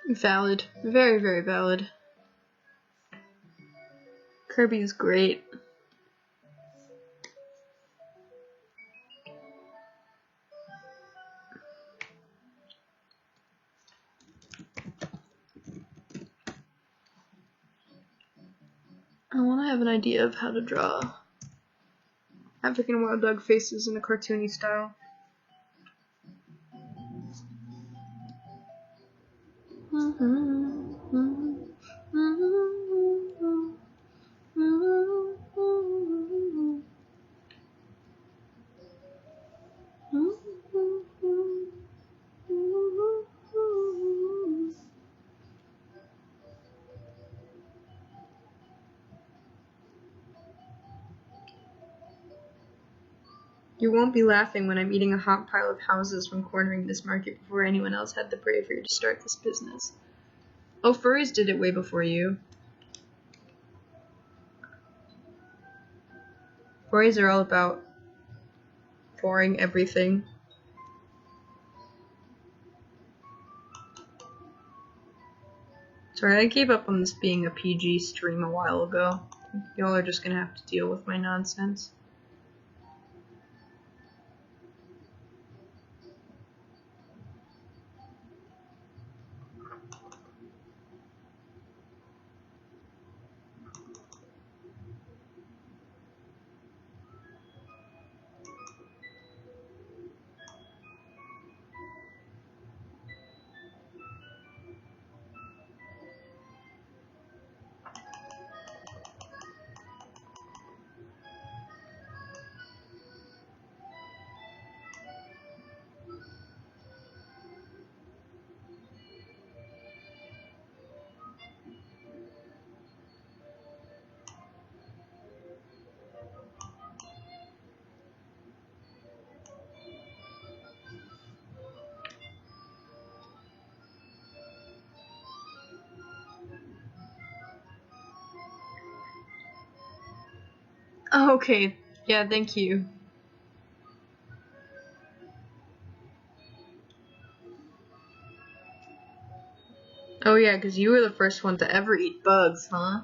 Valid. Very, very valid. Kirby is great. I want to have an idea of how to draw African wild dog faces in a cartoony style. You won't be laughing when I'm eating a hot pile of houses from cornering this market before anyone else had the bravery to start this business. Oh, furries did it way before you. Furries are all about pouring everything. Sorry, I gave up on this being a PG stream a while ago. Y'all are just gonna have to deal with my nonsense. Oh, okay. Yeah, thank you. Oh yeah, because you were the first one to ever eat bugs, huh?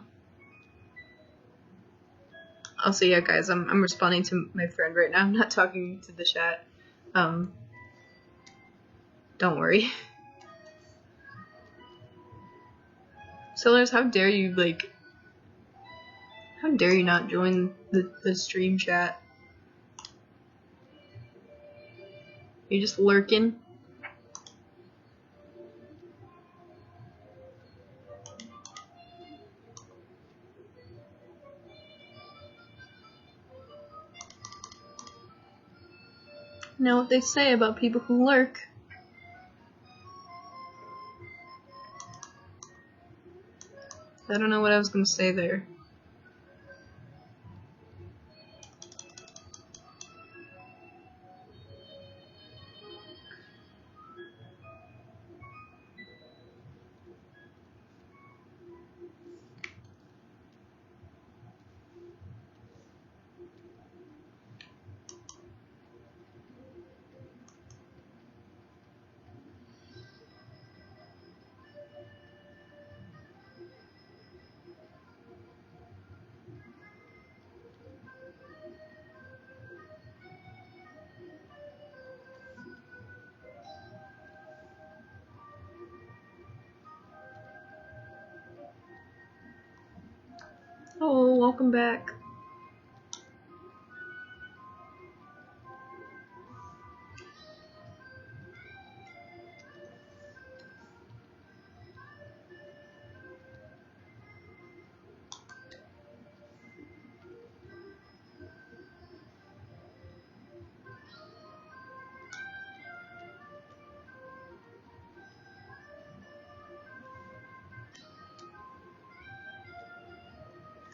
Also, yeah, guys, I'm responding to my friend right now. I'm not talking to the chat. Don't worry. Sellers, how dare you, how dare you not join the stream chat? You're just lurking. You know what they say about people who lurk. I don't know what I was gonna say there. welcome back.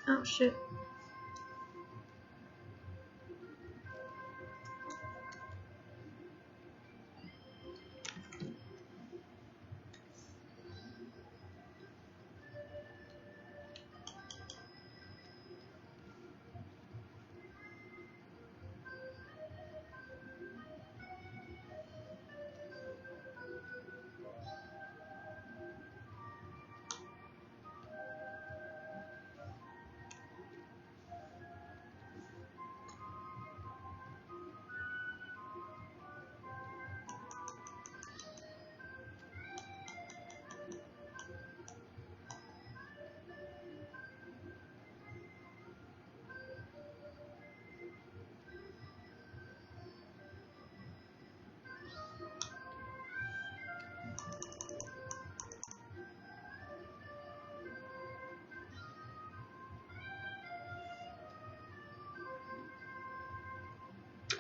Oh shit.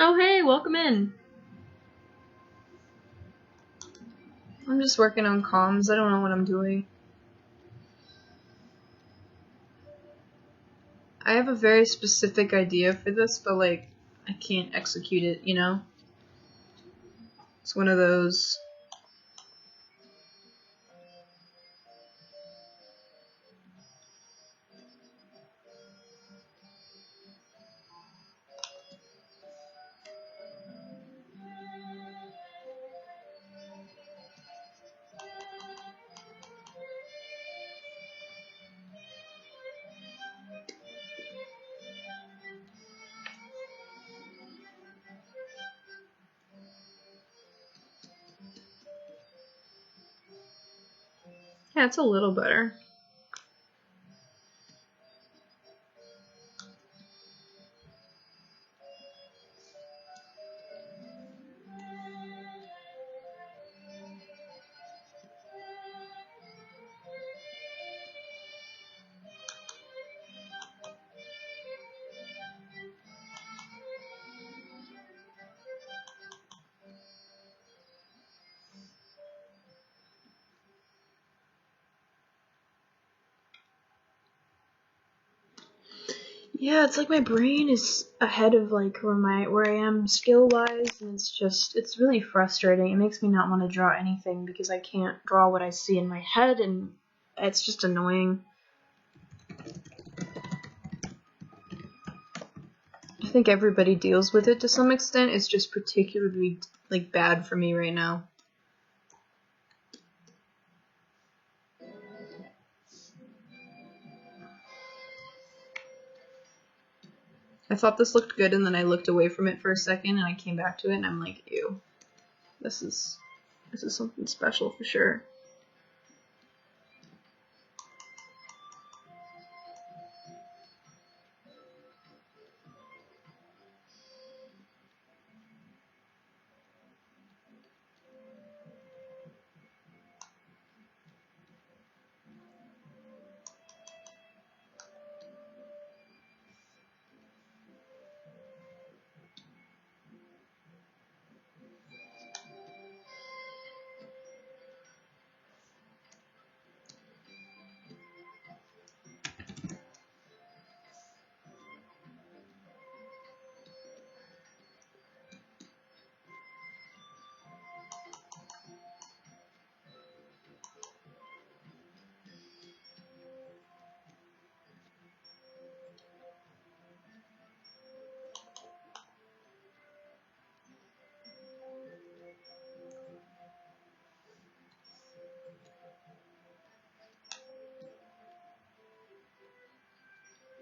Oh hey, welcome in. I'm just working on comms. I don't know what I'm doing. I have a very specific idea for this, but like, I can't execute it, you know? It's one of those. Yeah, it's a little better. Yeah, it's like my brain is ahead of like where I am skill wise, and it's really frustrating. It makes me not want to draw anything because I can't draw what I see in my head, and it's just annoying. I think everybody deals with it to some extent. It's just particularly like bad for me right now. I thought this looked good, and then I looked away from it for a second, and I came back to it, and I'm like, ew, this is something special for sure.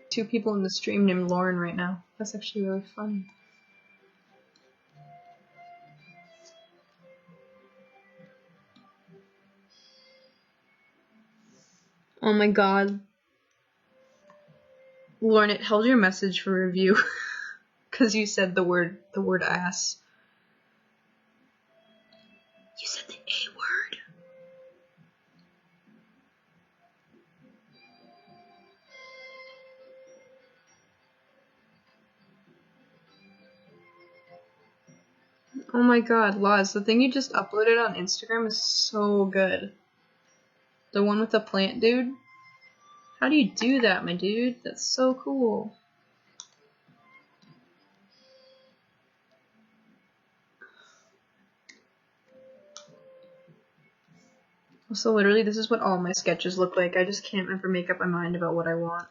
Two people in the stream named Lauren right now. That's actually really funny. Oh my god. Lauren, it held your message for review because you said the word ass. You said the A word. Oh my god, Laz, the thing you just uploaded on Instagram is so good. The one with the plant dude? How do you do that, my dude? That's so cool. So literally, this is what all my sketches look like. I just can't ever make up my mind about what I want.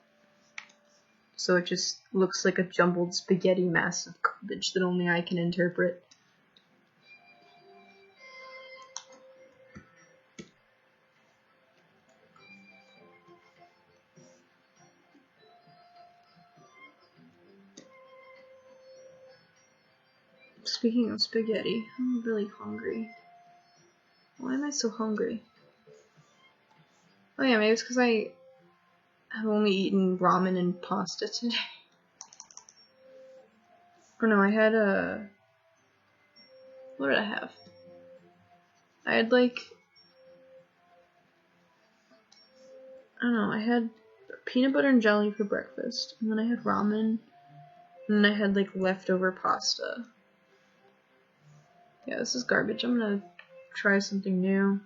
So it just looks like a jumbled spaghetti mess of garbage that only I can interpret. Speaking of spaghetti, I'm really hungry. Why am I so hungry? Oh yeah, maybe it's because I have only eaten ramen and pasta today. Or no, I had what did I have? I had like, I don't know, I had peanut butter and jelly for breakfast, and then I had ramen, and then I had like leftover pasta. Yeah, this is garbage. I'm gonna try something new.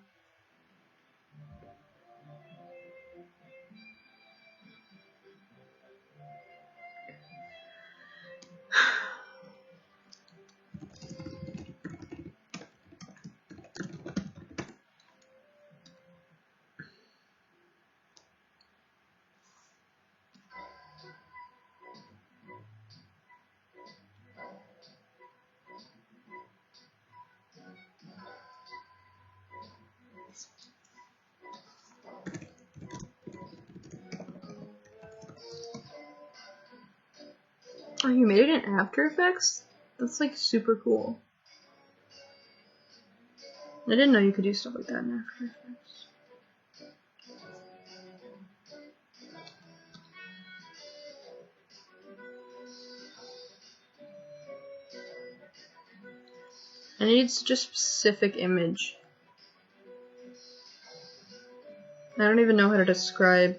Oh, you made it in After Effects? That's like super cool. I didn't know you could do stuff like that in After Effects. I need such a specific image. I don't even know how to describe.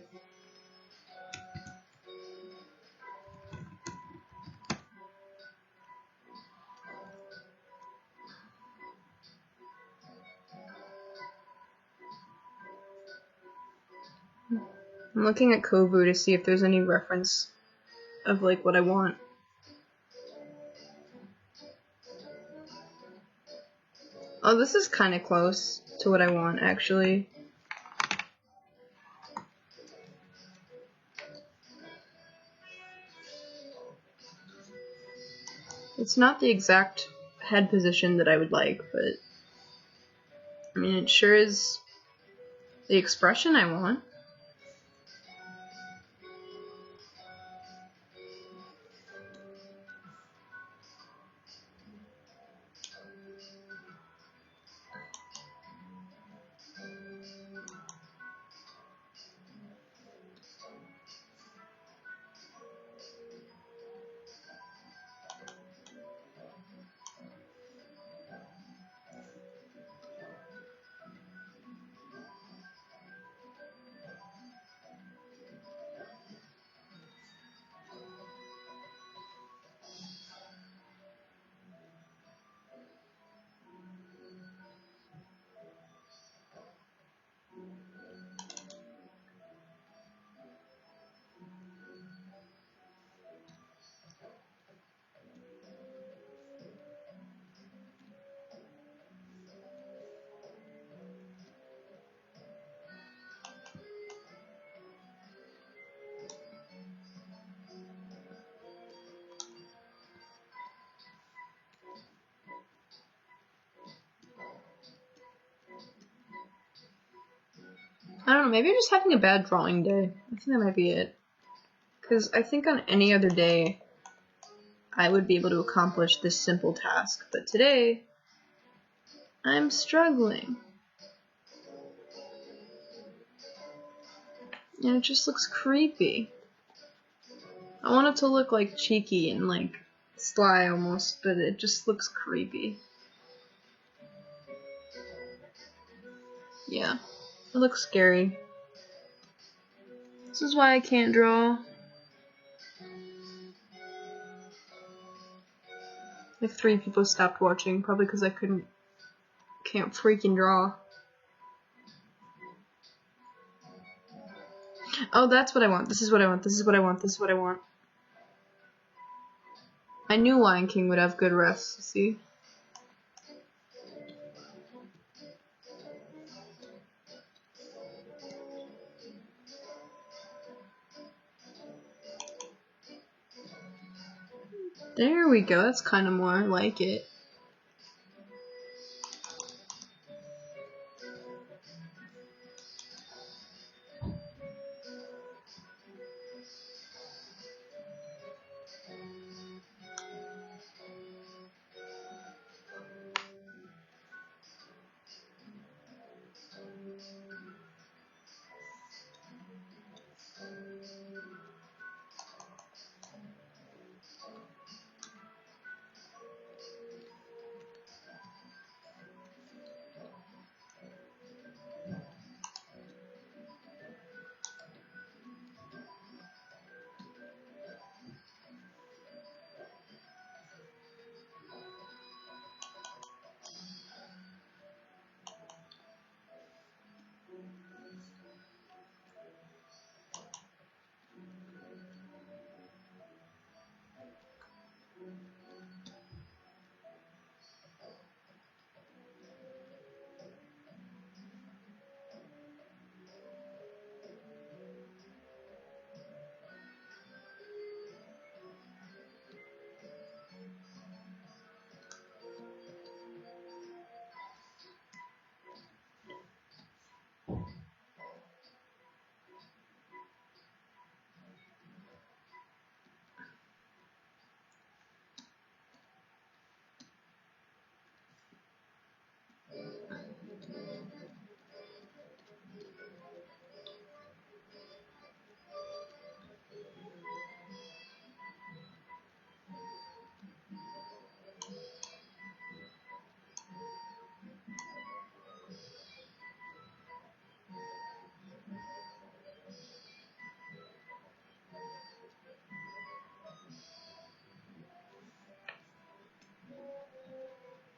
I'm looking at Kovu to see if there's any reference of like what I want. Oh, this is kind of close to what I want, actually. It's not the exact head position that I would like, but I mean, it sure is the expression I want. I don't know, maybe I'm just having a bad drawing day. I think that might be it. Because I think on any other day, I would be able to accomplish this simple task. But today, I'm struggling. And it just looks creepy. I want it to look like cheeky and like sly almost, but it just looks creepy. Yeah, it looks scary. This is why I can't draw. Like 3 people stopped watching, probably because I can't freaking draw. Oh, that's what I want. This is what I want. This is what I want. This is what I want. I knew Lion King would have good refs, you see? There we go. That's kind of more like it.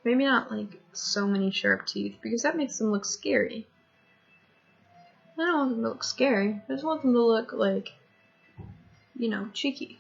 Maybe not like so many sharp teeth, because that makes them look scary. I don't want them to look scary. I just want them to look like, you know, cheeky.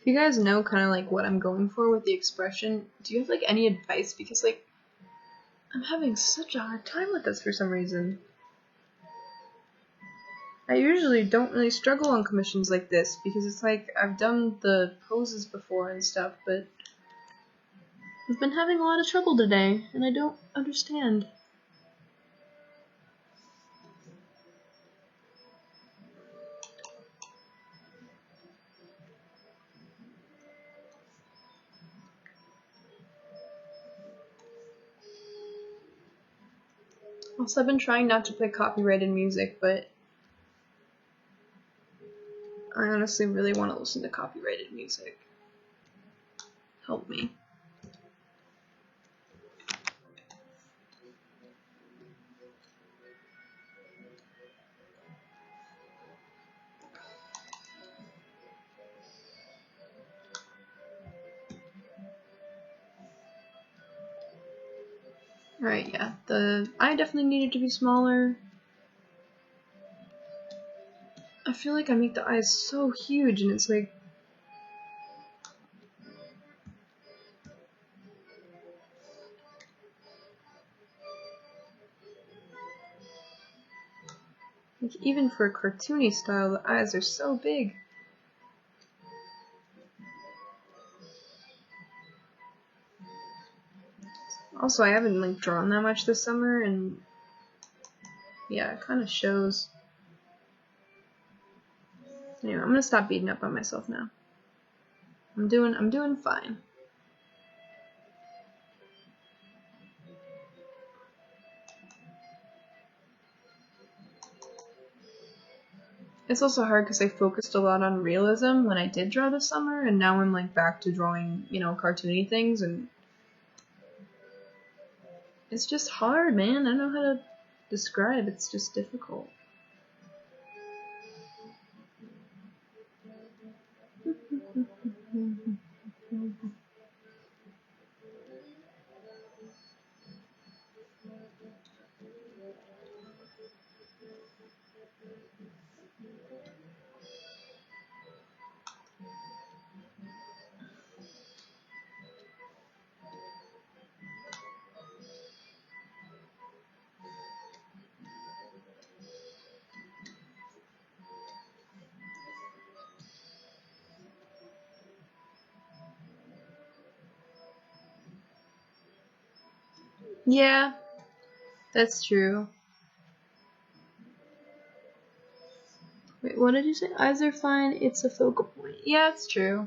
If you guys know kind of like what I'm going for with the expression, do you have like any advice? Because like, I'm having such a hard time with this for some reason. I usually don't really struggle on commissions like this, because it's like, I've done the poses before and stuff, but I've been having a lot of trouble today, and I don't understand. Also, I've been trying not to play copyrighted music, but I honestly really want to listen to copyrighted music. Help me. Alright, yeah, the eye definitely needed to be smaller. I feel like I make the eyes so huge, and it's like, even for a cartoony style, the eyes are so big. Also, I haven't like drawn that much this summer, and yeah, it kind of shows. Anyway, I'm gonna stop beating up on myself now. I'm doing fine. It's also hard because I focused a lot on realism when I did draw this summer, and now I'm like back to drawing, you know, cartoony things, and it's just hard, man. I don't know how to describe. It's just difficult. Yeah, that's true. Wait, what did you say? Eyes are fine, it's a focal point. Yeah, it's true.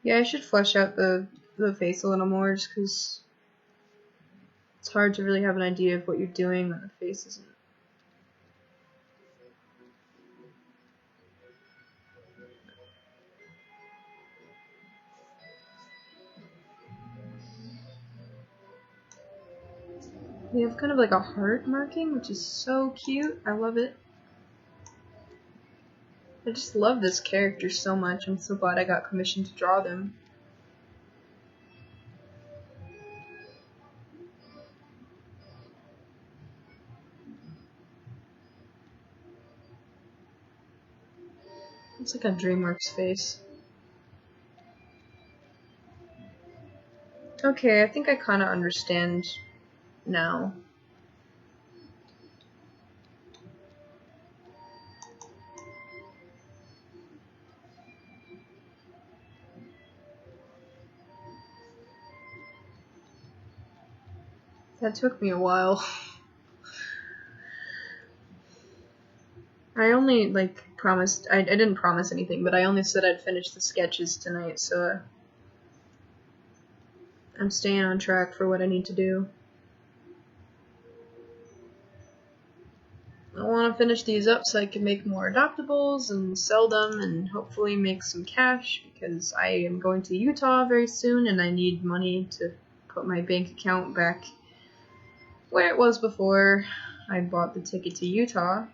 Yeah, I should flesh out the face a little more just because it's hard to really have an idea of what you're doing when the face isn't. We have kind of like a heart marking, which is so cute. I love it. I just love this character so much. I'm so glad I got commissioned to draw them. It's like a DreamWorks face. Okay, I think I kind of understand now. That took me a while. I only, like, promised, I didn't promise anything, but I only said I'd finish the sketches tonight, so I'm staying on track for what I need to do. I want to finish these up so I can make more adoptables and sell them and hopefully make some cash because I am going to Utah very soon and I need money to put my bank account back where it was before I bought the ticket to Utah.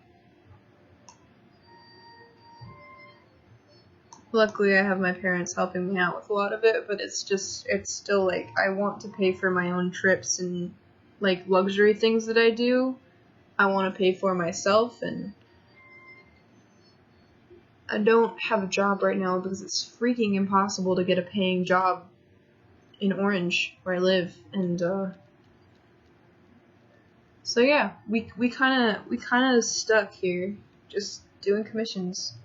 Luckily, I have my parents helping me out with a lot of it, but it's still like I want to pay for my own trips and like luxury things that I do. I want to pay for myself, and I don't have a job right now because it's freaking impossible to get a paying job in Orange where I live, and so yeah, we kind of stuck here just doing commissions.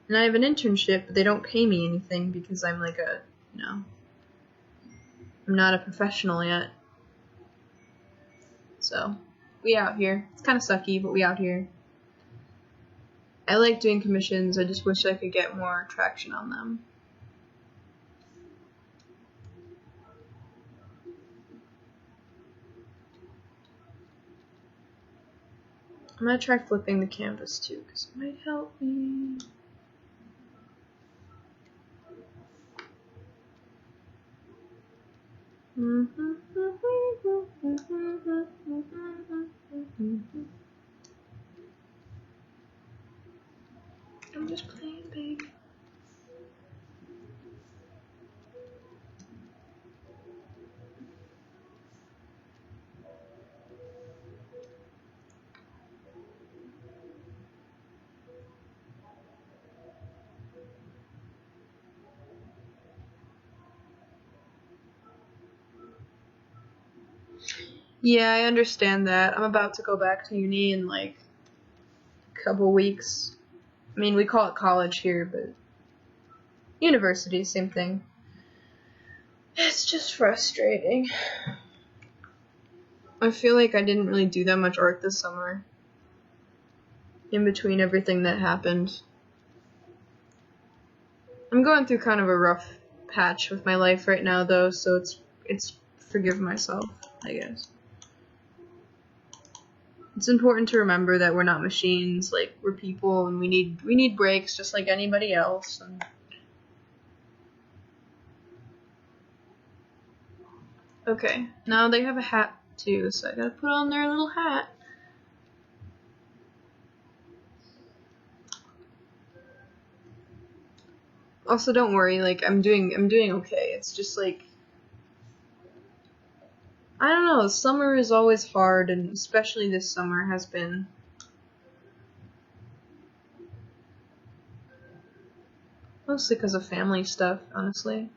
And I have an internship, but they don't pay me anything because I'm like I'm not a professional yet. So, we out here. It's kind of sucky, but we out here. I like doing commissions, I just wish I could get more traction on them. I'm gonna try flipping the canvas too, because it might help me. I'm just playing big. Yeah, I understand that. I'm about to go back to uni in like a couple weeks. I mean, we call it college here, but University, same thing. It's just frustrating. I feel like I didn't really do that much art this summer. In between everything that happened. I'm going through kind of a rough patch with my life right now, though, so it's forgive myself, I guess. It's important to remember that we're not machines, like, we're people, and we need breaks just like anybody else. And okay, now they have a hat too, so I gotta put on their little hat. Also, don't worry, like, I'm doing okay. It's just like, I don't know, summer is always hard, and especially this summer has been. Mostly because of family stuff, honestly.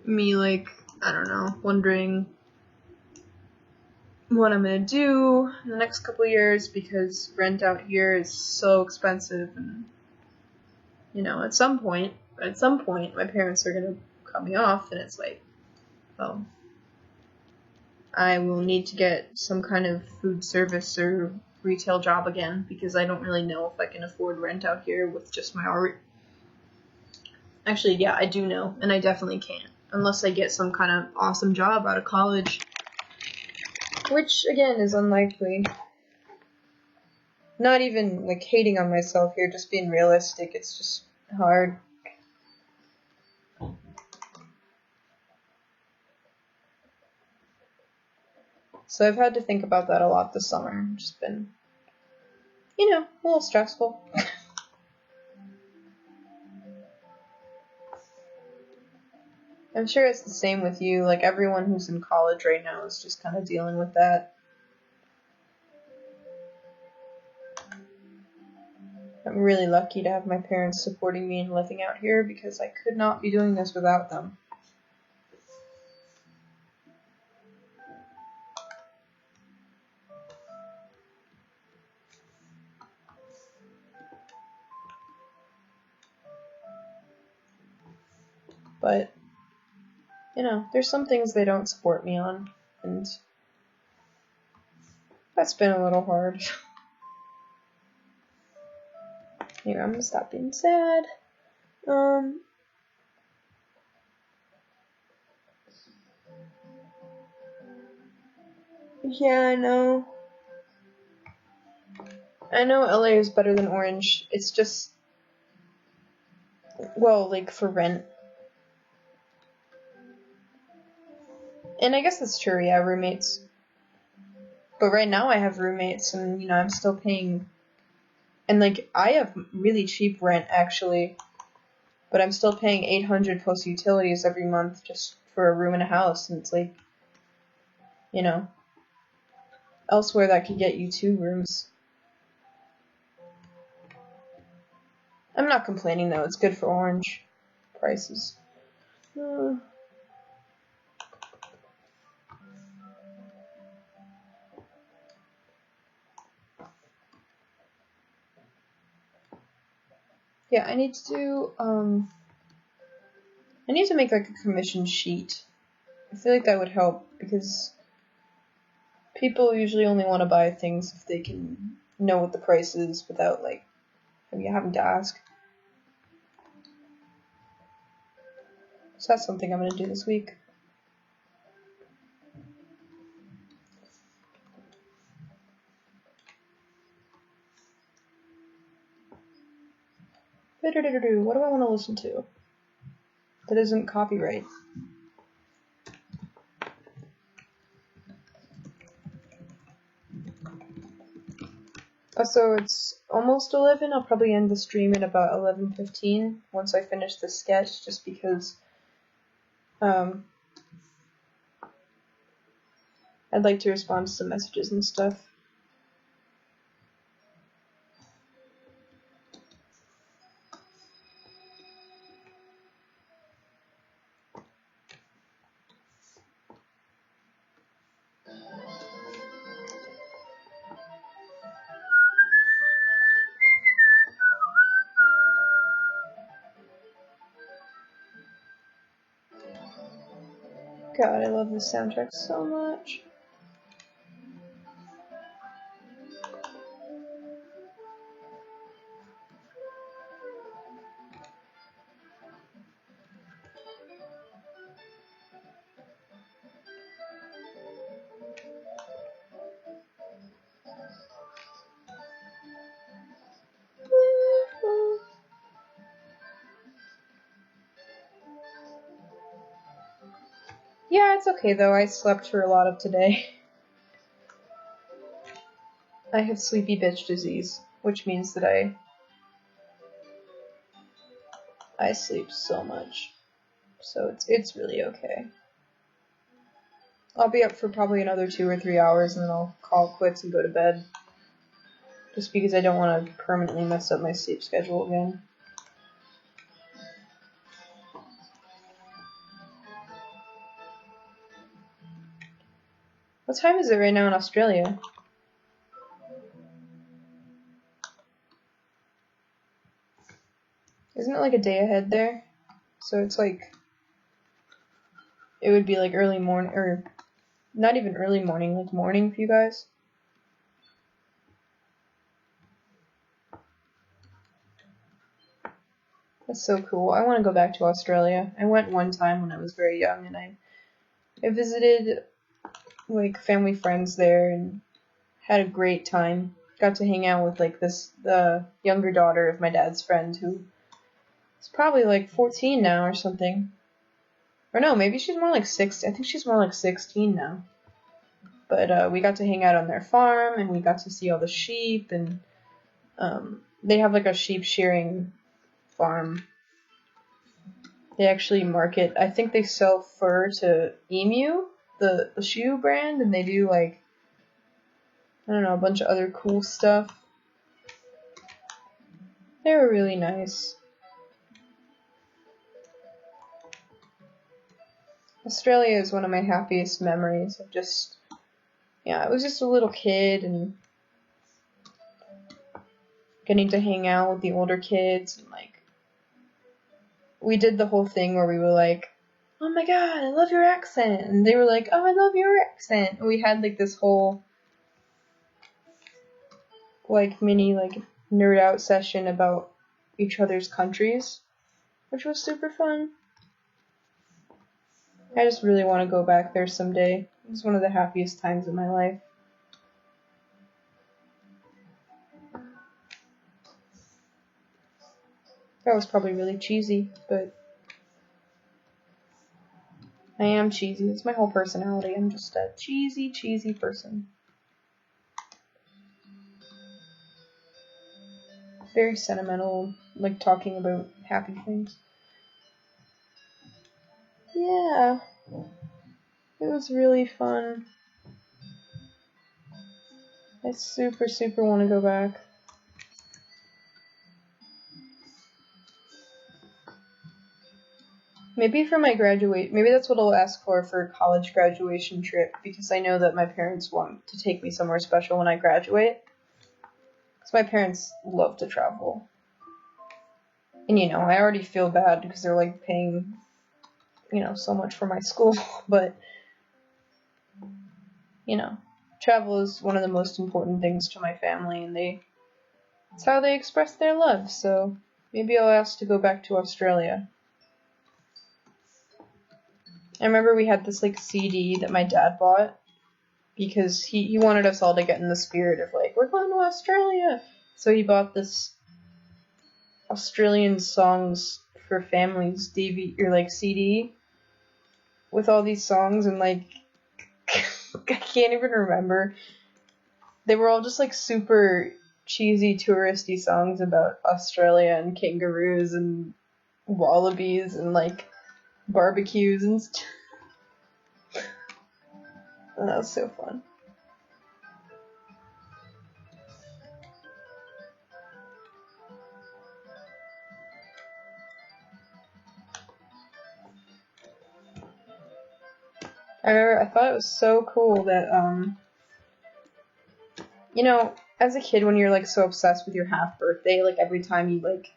Me, like, I don't know, wondering what I'm gonna do in the next couple of years because rent out here is so expensive, and you know, at some point, my parents are gonna cut me off, and it's like, oh, I will need to get some kind of food service or retail job again because I don't really know if I can afford rent out here with just my art. Actually, yeah, I do know, and I definitely can't unless I get some kind of awesome job out of college. Which, again, is unlikely. Not even, like, hating on myself here, just being realistic. It's just hard. So I've had to think about that a lot this summer. It's just been, you know, a little stressful. I'm sure it's the same with you. Like, everyone who's in college right now is just kind of dealing with that. I'm really lucky to have my parents supporting me and living out here because I could not be doing this without them. But, you know, there's some things they don't support me on, and that's been a little hard. Here, I'm gonna stop being sad. Yeah, I know. I know LA is better than Orange. It's just, well, like, for rent. And I guess that's true, yeah, roommates. But right now I have roommates, and, you know, I'm still paying. And, like, I have really cheap rent, actually. But I'm still paying $800 plus utilities every month just for a room in a house. And it's like, you know, elsewhere that could get you 2 rooms. I'm not complaining, though. It's good for Orange prices. Yeah, I need to make, like, a commission sheet. I feel like that would help, because people usually only want to buy things if they can know what the price is without, like, having to ask. So that's something I'm going to do this week. What do I want to listen to that isn't copyright? So it's almost 11. I'll probably end the stream at about 11:15 once I finish the sketch, just because I'd like to respond to some messages and stuff. God, I love this soundtrack so much. Yeah, it's okay though. I slept for a lot of today. I have sleepy bitch disease, which means that I sleep so much. So it's really okay. I'll be up for probably another 2 or 3 hours and then I'll call quits and go to bed. Just because I don't want to permanently mess up my sleep schedule again. What time is it right now in Australia? Isn't it like a day ahead there? So it's like, it would be like early morning, or not even early morning, like morning for you guys. That's so cool. I want to go back to Australia. I went one time when I was very young and I visited like family friends there and had a great time. Got to hang out with like the younger daughter of my dad's friend who is probably like 14 now or something. Or no, maybe she's more like 6. I think she's more like 16 now. But we got to hang out on their farm and we got to see all the sheep and they have like a sheep shearing farm. They actually market, I think they sell fur to Emu, the shoe brand, and they do like, I don't know, a bunch of other cool stuff. They were really nice. Australia is one of my happiest memories of just, yeah, I was just a little kid and getting to hang out with the older kids and like, we did the whole thing where we were like, oh my god, I love your accent, and they were like, oh, I love your accent, and we had like this whole like mini like nerd out session about each other's countries, which was super fun. I just really want to go back there someday. It was one of the happiest times of my life. That was probably really cheesy, but I am cheesy. It's my whole personality. I'm just a cheesy person. Very sentimental, like talking about happy things. Yeah, it was really fun. I super want to go back. Maybe for my maybe that's what I'll ask for college graduation trip, because I know that my parents want to take me somewhere special when I graduate. Because my parents love to travel. And you know, I already feel bad because they're like paying, you know, so much for my school, but you know, travel is one of the most important things to my family, and it's how they express their love, so maybe I'll ask to go back to Australia. I remember we had this like CD that my dad bought because he wanted us all to get in the spirit of like, we're going to Australia. So he bought this Australian songs for families DVD or like CD with all these songs, and like I can't even remember. They were all just like super cheesy touristy songs about Australia and kangaroos and wallabies and like barbecues and stuff. And that was so fun. I thought it was so cool that, you know, as a kid when you're like so obsessed with your half birthday, like every time you like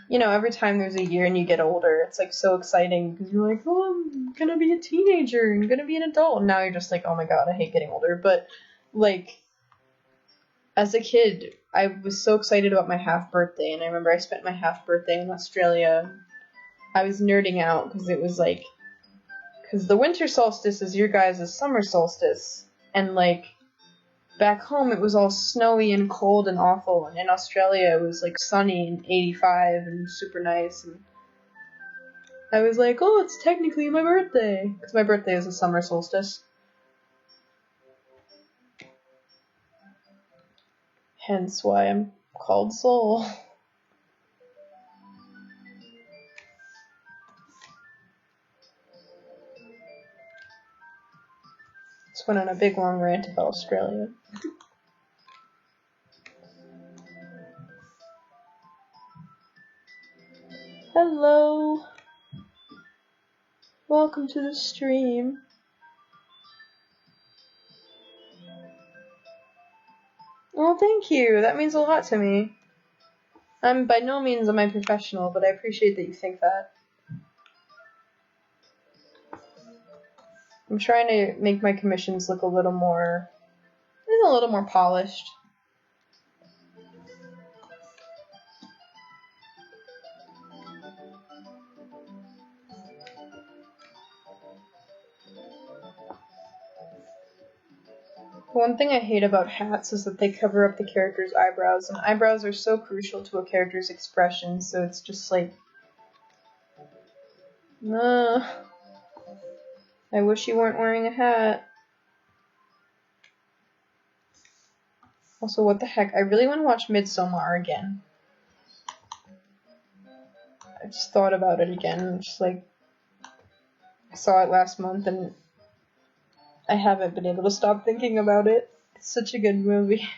you know, every time there's a year and you get older, it's like so exciting because you're like, oh, I'm gonna be a teenager, I'm gonna be an adult. And now you're just like, oh my god, I hate getting older. But like, as a kid, I was so excited about my half birthday, and I remember I spent my half birthday in Australia. I was nerding out because it was like, because the winter solstice is your guys' summer solstice, and like back home it was all snowy and cold and awful, and in Australia it was like sunny and 85 and super nice, and I was like, oh, it's technically my birthday, because my birthday is the summer solstice. Hence why I'm called Soul. Just went on a big long rant about Australia. Hello! Welcome to the stream. Oh, thank you. That means a lot to me. I'm by no means am I professional, but I appreciate that you think that. I'm trying to make my commissions look a little more polished. One thing I hate about hats is that they cover up the character's eyebrows, and eyebrows are so crucial to a character's expression, so it's just like, I wish you weren't wearing a hat. Also, what the heck, I really want to watch Midsommar again. I just thought about it again, just like, I saw it last month, and I haven't been able to stop thinking about it. It's such a good movie.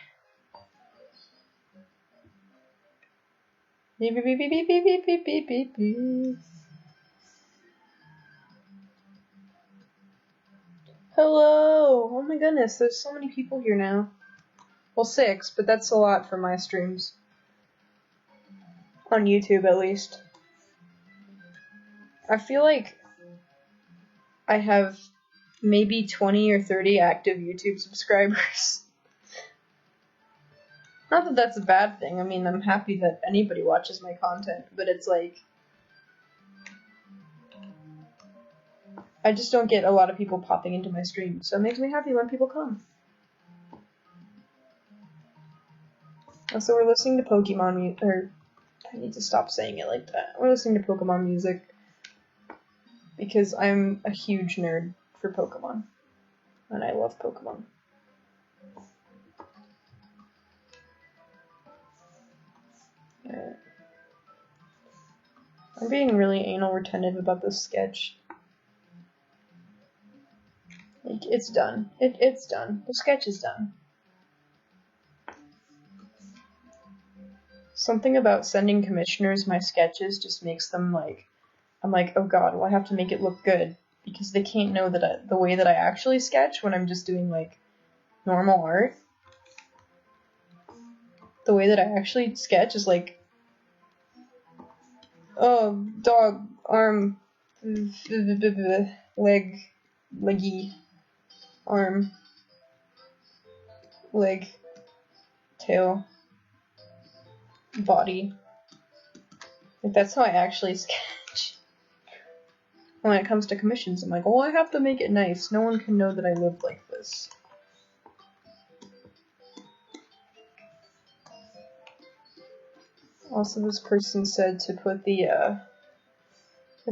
Beep, beep, beep, beep, beep, beep, beep, beep, beep, beep. Hello! Oh my goodness, there's so many people here now. Well, 6, but that's a lot for my streams. On YouTube, at least. I feel like I have maybe 20 or 30 active YouTube subscribers. Not that that's a bad thing. I mean, I'm happy that anybody watches my content, but it's like, I just don't get a lot of people popping into my stream, so it makes me happy when people come. Also, we're listening to Pokemon music, or I need to stop saying it like that. We're listening to Pokemon music because I'm a huge nerd for Pokemon, and I love Pokemon. I'm being really anal retentive about this sketch. Like, it's done. It's done. The sketch is done. Something about sending commissioners my sketches just makes them like, I'm like, oh god, well I have to make it look good, because they can't know that the way that I actually sketch when I'm just doing like normal art. The way that I actually sketch is like, oh, dog, arm, leg, leggy, arm, leg, tail, body. Like, that's how I actually sketch. When it comes to commissions, I'm like, well, I have to make it nice. No one can know that I live like this. Also, this person said to put the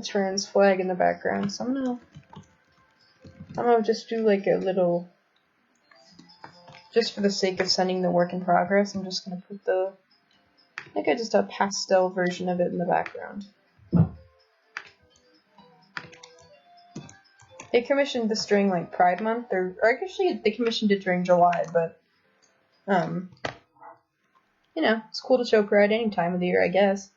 trans flag in the background, so I'm gonna just do like a little, just for the sake of sending the work in progress, I'm just gonna put just a pastel version of it in the background. They commissioned this during like Pride Month, or actually they commissioned it during July, but you know, it's cool to show Pride any time of the year, I guess.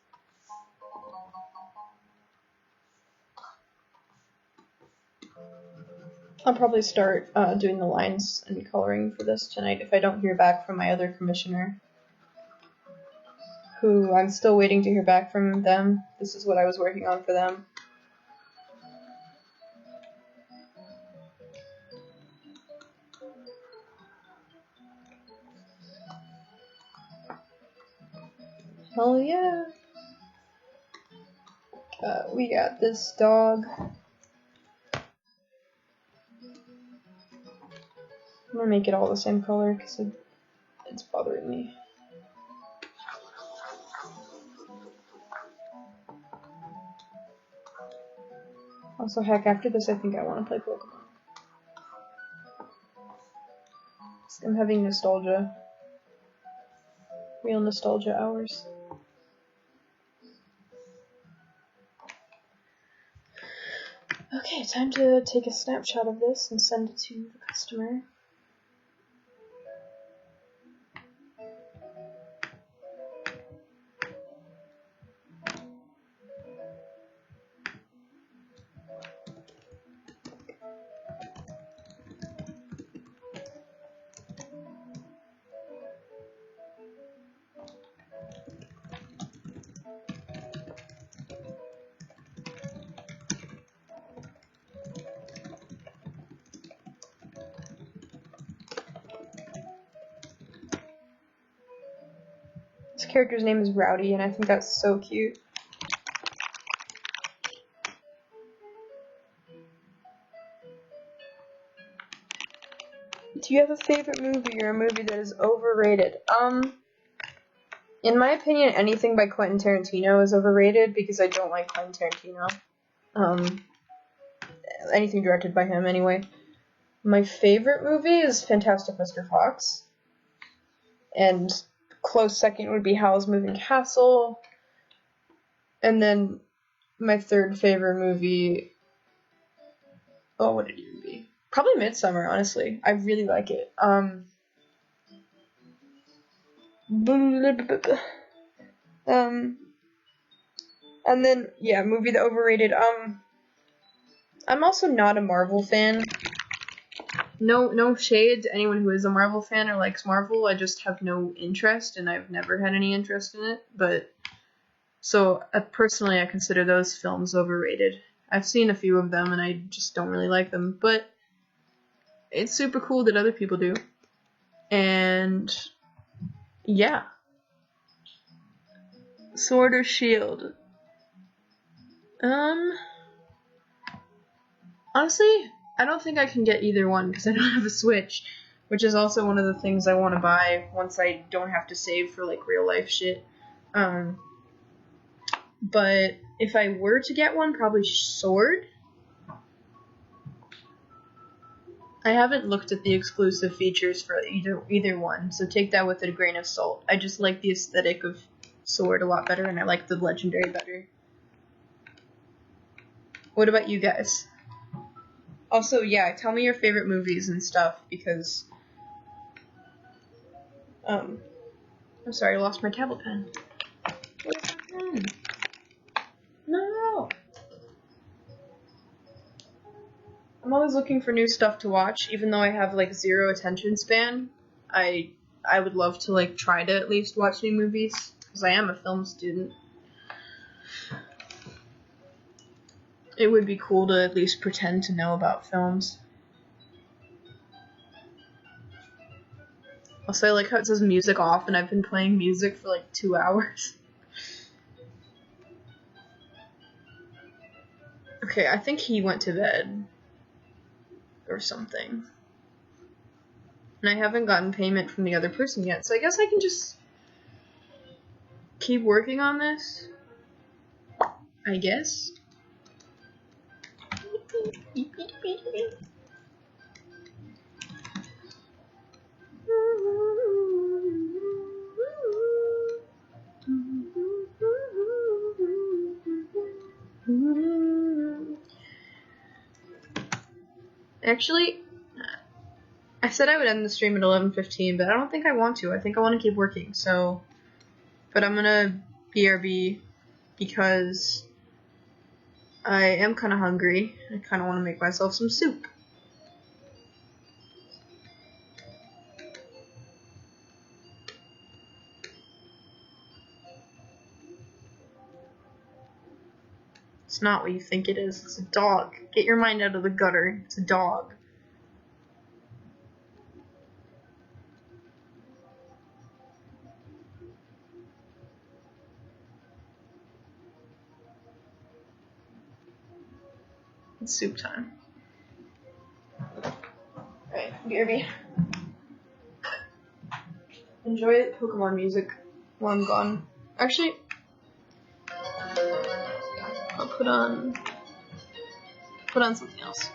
I'll probably start doing the lines and coloring for this tonight if I don't hear back from my other commissioner. who I'm still waiting to hear back from them. This is what I was working on for them. Hell yeah. We got this dog. I'm gonna make it all the same color because it's bothering me. Also, heck, after this I think I want to play Pokemon. I'm having nostalgia. Real nostalgia hours. Okay, time to take a snapshot of this and send it to the customer. This character's name is Rowdy, and I think that's so cute. Do you have a favorite movie or a movie that is overrated? In my opinion, anything by Quentin Tarantino is overrated because I don't like Quentin Tarantino. Anything directed by him, anyway. My favorite movie is Fantastic Mr. Fox. And close second would be Howl's Moving Castle. And then my third favorite movie... Oh, what did it even be? Probably Midsummer, honestly. I really like it. And then, yeah, movie that overrated. I'm also not a Marvel fan. No shade to anyone who is a Marvel fan or likes Marvel. I just have no interest, and I've never had any interest in it. But so personally, I consider those films overrated. I've seen a few of them, and I just don't really like them. But it's super cool that other people do. And yeah, Sword or Shield. Honestly, I don't think I can get either one because I don't have a Switch, which is also one of the things I want to buy once I don't have to save for like real life shit. But if I were to get one, probably Sword. I haven't looked at the exclusive features for either one, so take that with a grain of salt. I just like the aesthetic of Sword a lot better, and I like the Legendary better. What about you guys? Also, yeah, tell me your favorite movies and stuff, because, I'm sorry, I lost my tablet pen. Where's my pen? No! I'm always looking for new stuff to watch, even though I have, like, zero attention span. I would love to, like, try to at least watch new movies, because I am a film student. It would be cool to at least pretend to know about films. Also, I like how it says music off, and I've been playing music for like 2 hours. Okay, I think he went to bed. Or something. And I haven't gotten payment from the other person yet, so I guess I can just keep working on this. I guess. Actually, I said I would end the stream at 11:15, but I don't think I want to. I think I want to keep working, so... But I'm gonna BRB because I am kind of hungry. I kind of want to make myself some soup. It's not what you think it is. It's a dog. Get your mind out of the gutter. It's a dog. It's soup time. Alright, BRB. Enjoy Pokemon music while I'm gone. Actually, I'll put on something else.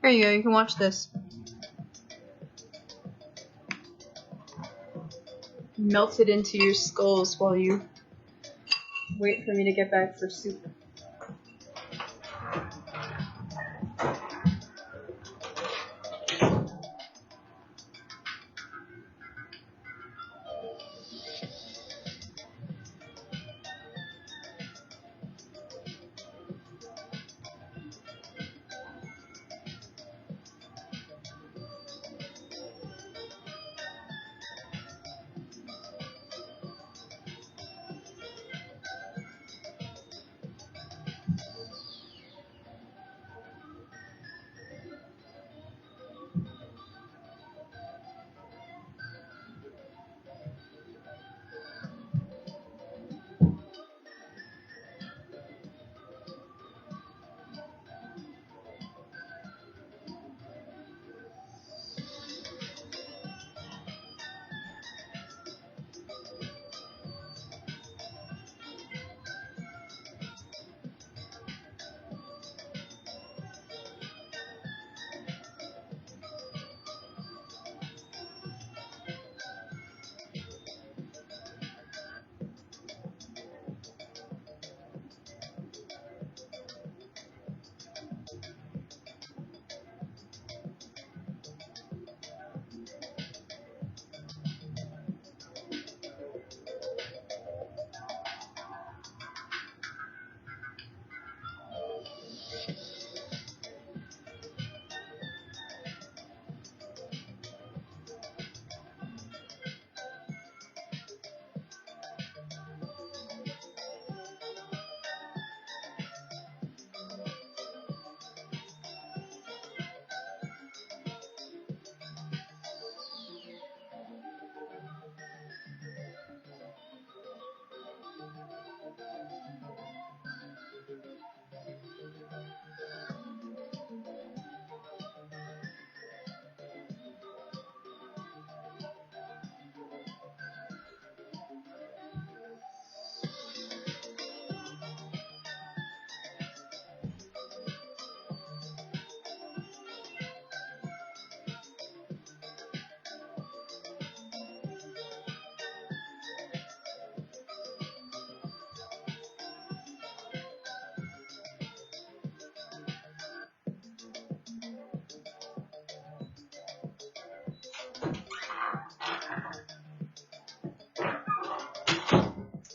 There you go, you can watch this. Melt it into your skulls while you wait for me to get back for soup.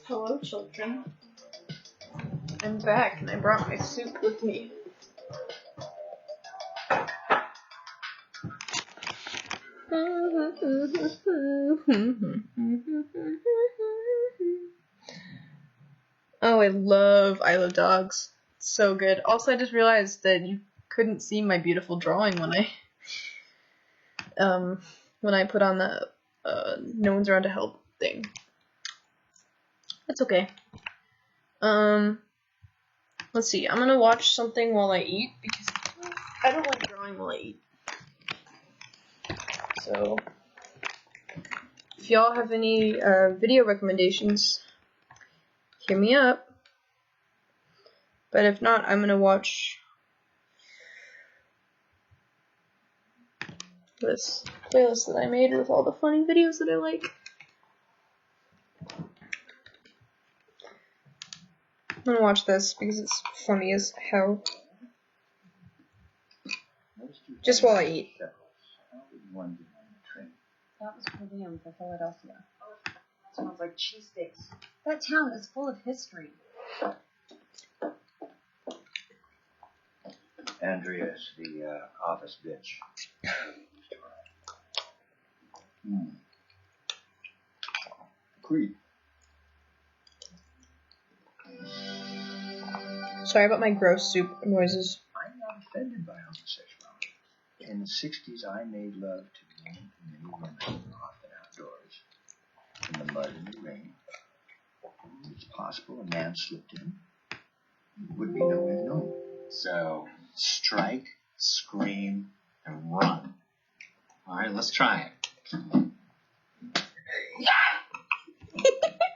Hello, children. I'm back, and I brought my soup with me. Oh, I love dogs. It's so good. Also, I just realized that you couldn't see my beautiful drawing when I put on the no one's around to help thing. That's okay. Let's see. I'm gonna watch something while I eat because I don't like drawing while I eat. So, if y'all have any video recommendations, hit me up. But if not, I'm gonna watch this playlist that I made with all the funny videos that I like. I'm gonna watch this because it's funny as hell. Just while I eat. That was per diem for Philadelphia. Smells like cheesesteaks. That town is full of history. Andrea's the office bitch. Creed. Sorry about my gross soup noises. I'm not offended by homosexuality. In the 60s, I made love to many women, often outdoors, in the mud and the rain. It's possible a man slipped in. Would be no way known. So, strike, scream, and run. All right, let's try it.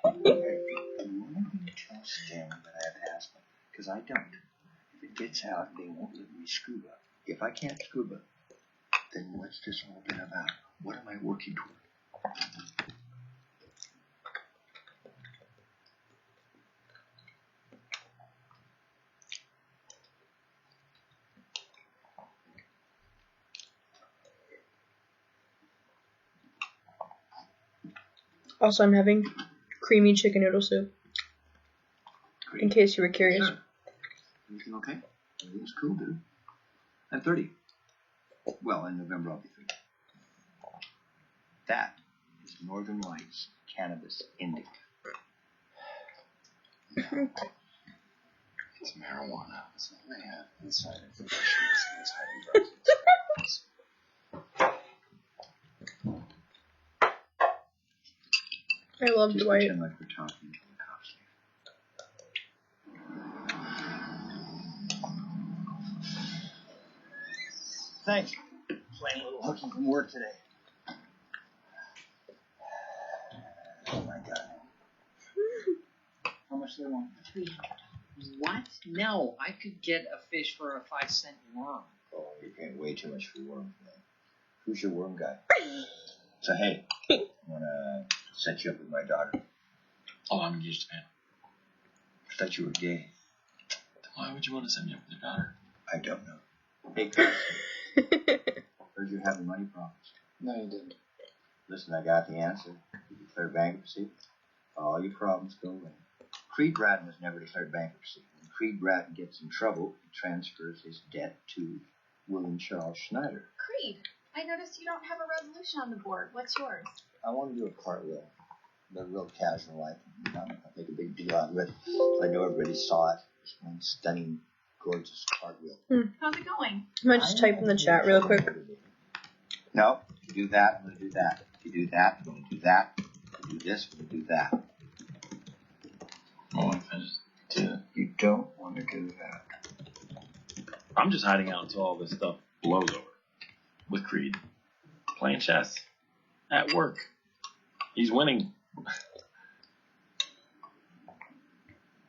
Okay, you want to tell Stan that I have asthma? Because I don't. If it gets out, they won't let me scuba. If I can't scuba, then what's this all been about? What am I working toward? Also, I'm having creamy chicken noodle soup, in case you were curious. Sure. Everything okay? Everything's cool, dude. I'm 30. Well, in November I'll be 30. That is Northern Lights Cannabis Indica. It's marijuana. So they have inside information that's highly drugs. I love Just Dwight. pretend like we're talking until the cops leave. Thanks. Playing a little hooky from work today. Oh my God. How much do they want? 3. What? No, I could get a fish for a 5-cent worm. Oh, you're paying way too much for worms, man. Who's your worm guy? So hey, I wanna set you up with my daughter. Oh, I'm engaged to Pam. I thought you were gay. Why would you want to set me up with your daughter? I don't know. Hey, Chris. Heard you're having money problems. No, you didn't. Listen, I got the answer. You declare bankruptcy, all your problems go away. Creed Bratton has never declared bankruptcy. When Creed Bratton gets in trouble, he transfers his debt to William Charles Schneider. Creed, I noticed you don't have a resolution on the board. What's yours? I want to do a cartwheel, but real casual, like not make a big deal out of it. So I know everybody saw it. It's one stunning, gorgeous cartwheel. How's it going? I might just type in the chat real quick. No, if you do that, I'm going to do that. If you do that, I'm going to do that. If you do this, I'm going to do that. Oh, I'm finished. Dude, you don't want to do that. I'm just hiding out until all this stuff blows over. With Creed. Playing chess. At work. He's winning. I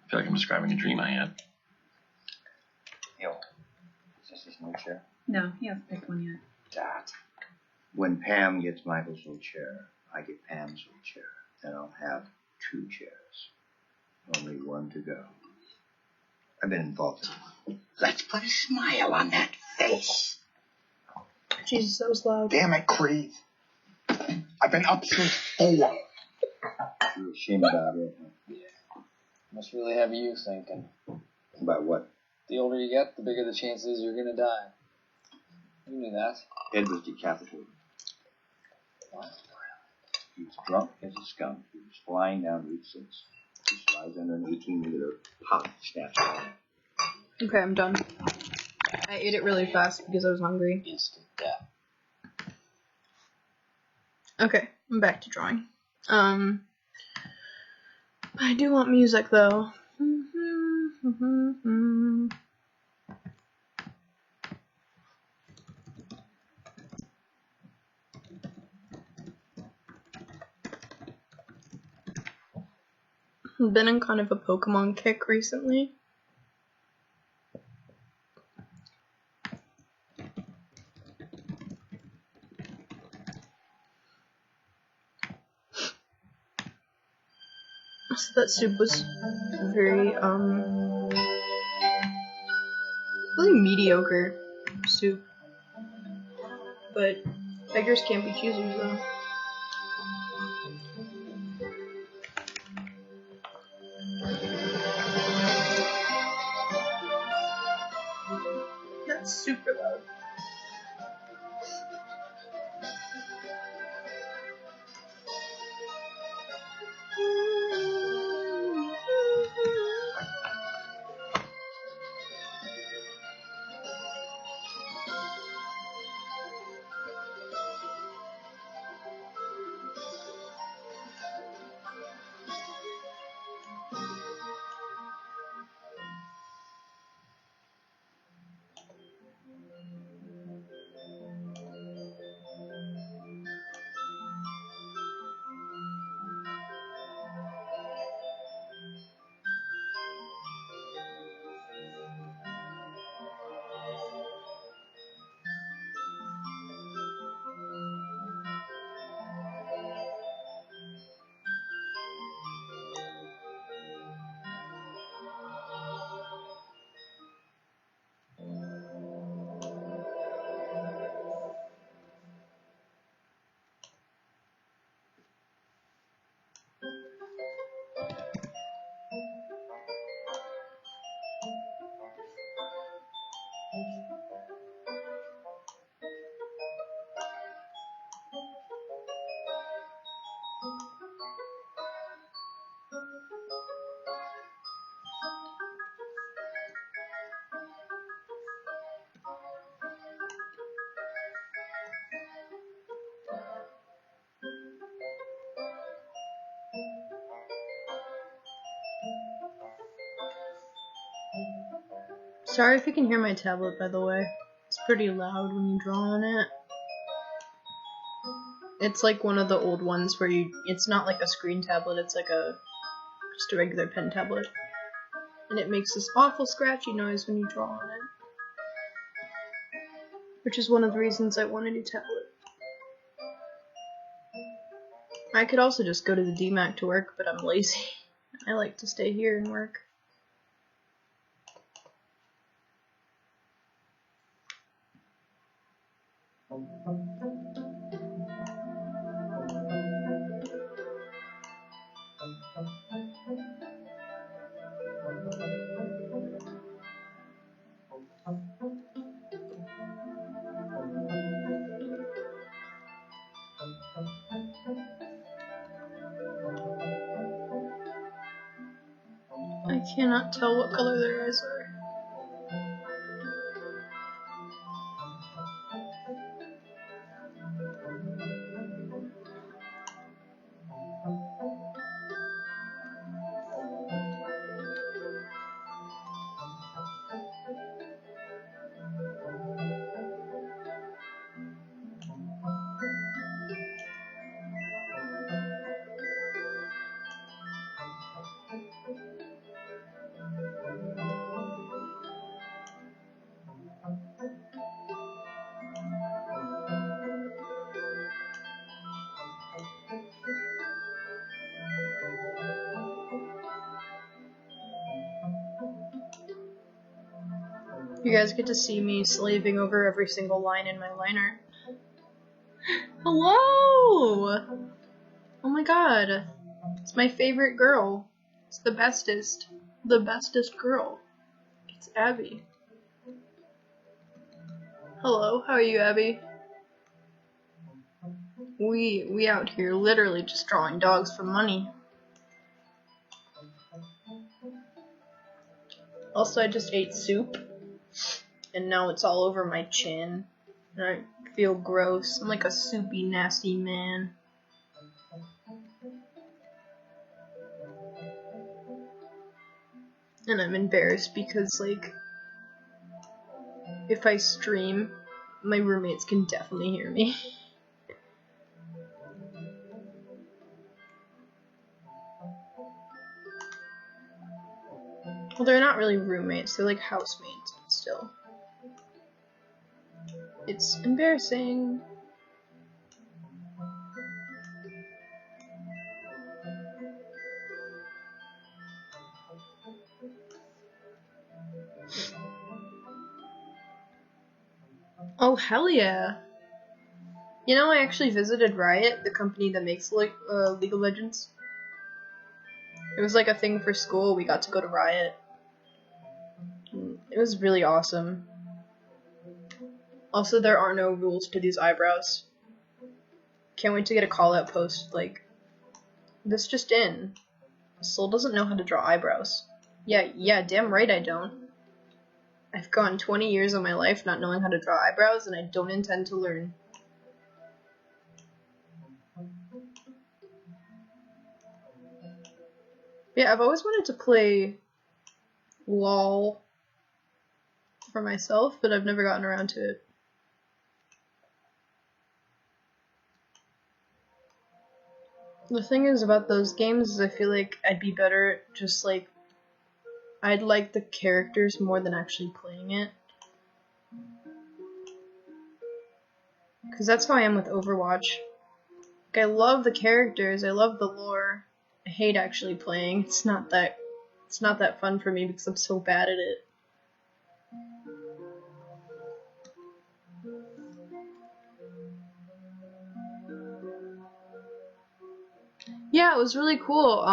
feel like I'm describing a dream I had. Yo, is this his new chair? No, he hasn't picked one yet. That. When Pam gets Michael's old chair, I get Pam's old chair. Then I'll have 2 chairs. Only one to go. I've been involved in it. Let's put a smile on that face. Jesus, that was loud. Damn it, Creed. I've been up since 4. You're ashamed about it, huh? Must really have you thinking. About what? The older you get, the bigger the chances you're gonna die. You knew that. Ed was decapitated. What? He was drunk as a skunk. He was flying down Route 6. He slides under an 18-meter pop, snaps on him. Okay, I'm done. I ate it really fast because I was hungry. Instant death. Okay, I'm back to drawing. I do want music though. I've been in kind of a Pokemon kick recently. So that soup was very, really mediocre soup. But beggars can't be choosers though. That's super loud. Sorry if you can hear my tablet, by the way. It's pretty loud when you draw on it. It's like one of the old ones where it's not like a screen tablet, it's like just a regular pen tablet. And it makes this awful scratchy noise when you draw on it. Which is one of the reasons I want a new tablet. I could also just go to the DMAC to work, but I'm lazy. I like to stay here and work. I cannot tell what color their eyes are. You guys get to see me slaving over every single line in my liner. Hello! Oh my god. It's my favorite girl. It's the bestest. The bestest girl. It's Abby. Hello, how are you, Abby? We out here literally just drawing dogs for money. Also, I just ate soup. And now it's all over my chin. And I feel gross. I'm like a soupy, nasty man. And I'm embarrassed because, like, if I stream, my roommates can definitely hear me. Well, they're not really roommates, they're like housemates, but still. It's embarrassing. Oh, hell yeah. You know, I actually visited Riot, the company that makes League of Legends. It was like a thing for school, we got to go to Riot. It was really awesome. Also, there are no rules to these eyebrows. Can't wait to get a call-out post, like, this just in. Soul doesn't know how to draw eyebrows. Yeah, damn right I don't. I've gone 20 years of my life not knowing how to draw eyebrows, and I don't intend to learn. Yeah, I've always wanted to play LOL for myself, but I've never gotten around to it. The thing is about those games is I feel like I'd be better at just like, I'd like the characters more than actually playing it. Because that's how I am with Overwatch. Like, I love the characters, I love the lore. I hate actually playing. It's not that fun for me because I'm so bad at it. Yeah, it was really cool.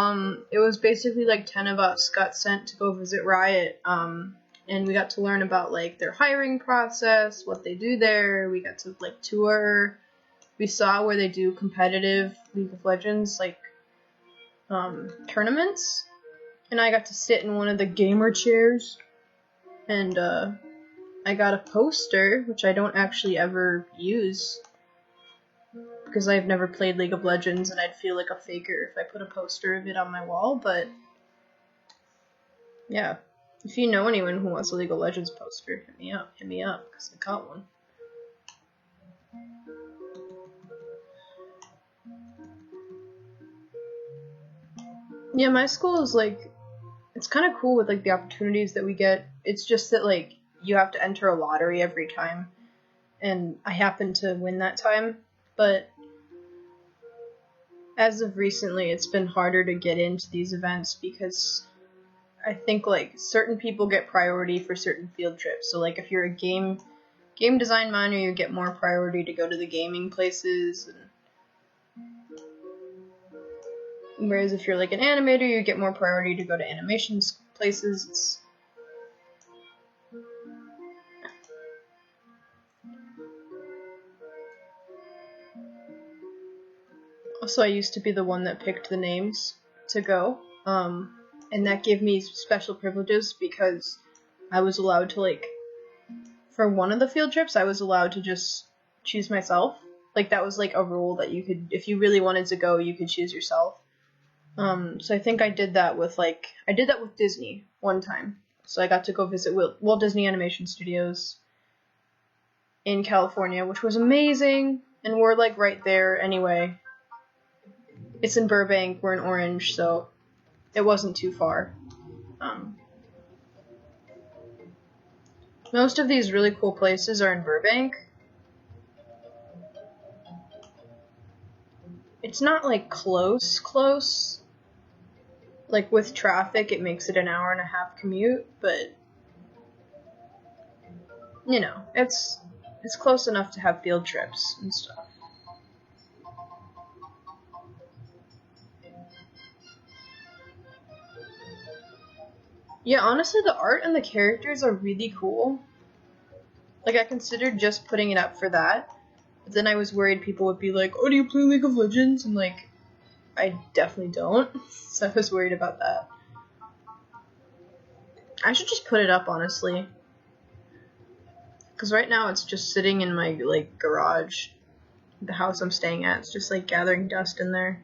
It was basically like 10 of us got sent to go visit Riot. And we got to learn about like their hiring process, what they do there. We got to like tour. We saw where they do competitive League of Legends like tournaments. And I got to sit in one of the gamer chairs. And I got a poster, which I don't actually ever use. Because I've never played League of Legends and I'd feel like a faker if I put a poster of it on my wall, but yeah, If you know anyone who wants a League of Legends poster, hit me up. Hit me up, because I got one. Yeah, my school is like, it's kind of cool with like the opportunities that we get. It's just that like you have to enter a lottery every time, and I happened to win that time, but as of recently it's been harder to get into these events because I think like certain people get priority for certain field trips. So like if you're a game design minor, you get more priority to go to the gaming places, and whereas if you're like an animator, you get more priority to go to animation places. Also, I used to be the one that picked the names to go, and that gave me special privileges because I was allowed to like, for one of the field trips, I was allowed to just choose myself. Like that was like a rule that you could, if you really wanted to go, you could choose yourself. So I think I did that with Disney one time. So I got to go visit Walt Disney Animation Studios in California, which was amazing, and we're like right there anyway. It's in Burbank, we're in Orange, so it wasn't too far. Most of these really cool places are in Burbank. It's not like close. Like with traffic, it makes it an hour and a half commute, but you know, it's close enough to have field trips and stuff. Yeah, honestly, the art and the characters are really cool. Like, I considered just putting it up for that, but then I was worried people would be like, oh, do you play League of Legends? And like, I definitely don't, so I was worried about that. I should just put it up, honestly. Because right now it's just sitting in my, like, garage. The house I'm staying at, it's just, like, gathering dust in there.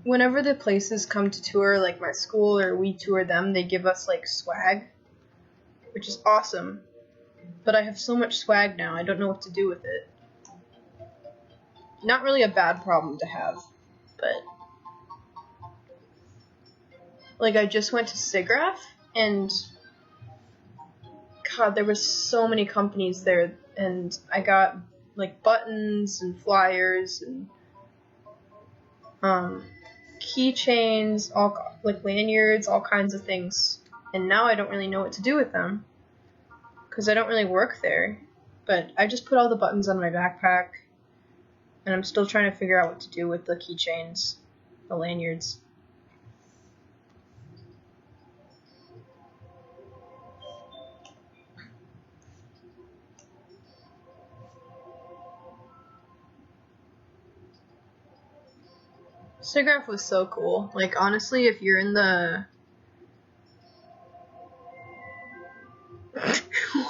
Whenever the places come to tour, like my school or we tour them, they give us, like, swag, which is awesome. But I have so much swag now, I don't know what to do with it. Not really a bad problem to have, but like I just went to SIGGRAPH, and God, there was so many companies there, and I got like buttons and flyers and keychains, all like lanyards, all kinds of things. And now I don't really know what to do with them because I don't really work there. But I just put all the buttons on my backpack, and I'm still trying to figure out what to do with the keychains, the lanyards. SIGGRAPH was so cool. Like, honestly, if you're in the...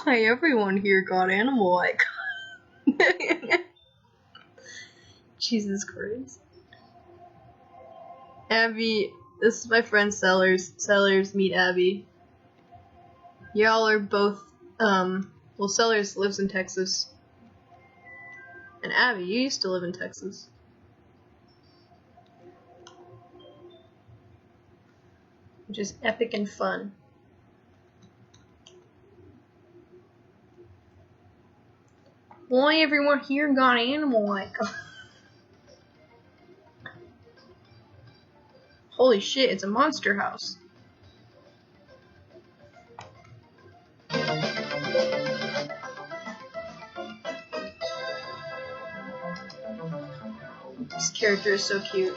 Why everyone here got animal icon? Jesus Christ. Abby, this is my friend Sellers. Sellers, meet Abby. Y'all are both, well, Sellers lives in Texas. And Abby, you used to live in Texas. Which is epic and fun. Why everyone here got animal icon? Holy shit, it's a monster house. This character is so cute.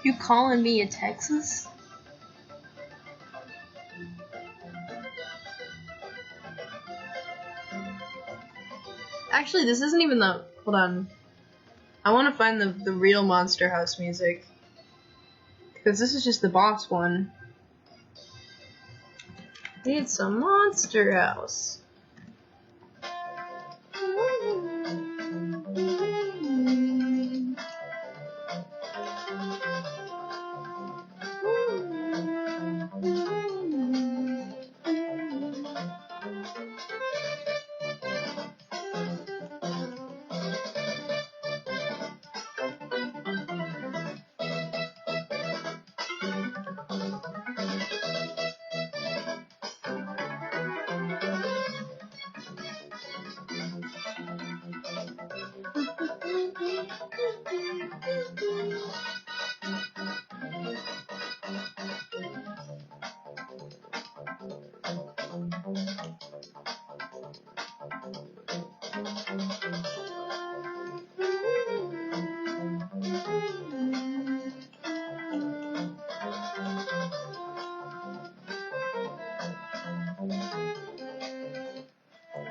You calling me a Texas? Actually, this isn't even the. Hold on. I want to find the real Monster House music. Because this is just the boss one. It's a Monster House.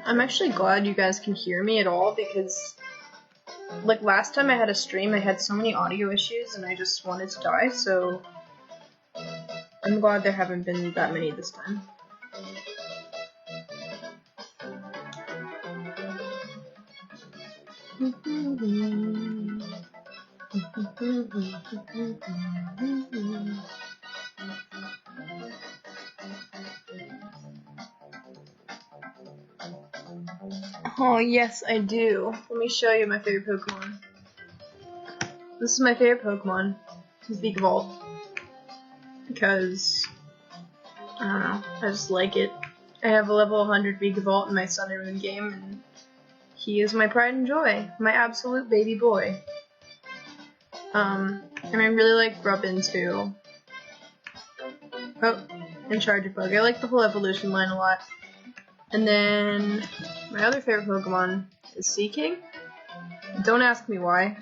I'm actually glad you guys can hear me at all because, like, last time I had a stream, I had so many audio issues and I just wanted to die, so I'm glad there haven't been that many this time. Oh, yes, I do. Let me show you my favorite Pokemon. This is my favorite Pokemon. It's Vikavolt. Because, I don't know, I just like it. I have a level 100 Vikavolt in my Sun and Moon game, and he is my pride and joy. My absolute baby boy. And I really like Rubbin too. Oh, and Charjabug. I like the whole evolution line a lot. And then, my other favorite Pokemon is Seaking. Don't ask me why.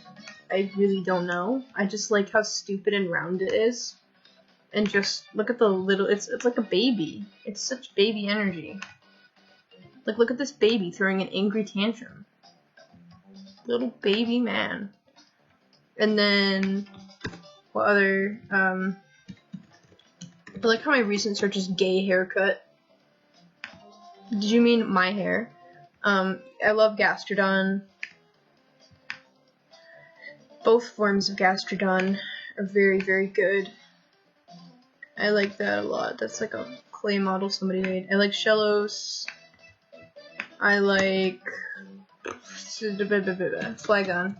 I really don't know. I just like how stupid and round it is. And just look at the little, it's like a baby. It's such baby energy. Like, look at this baby throwing an angry tantrum. Little baby man. And then, what other, I like how my recent search is gay haircut. Did you mean my hair? I love Gastrodon. Both forms of Gastrodon are very, very good. I like that a lot. That's like a clay model somebody made. I like Shellos. I like Flygon.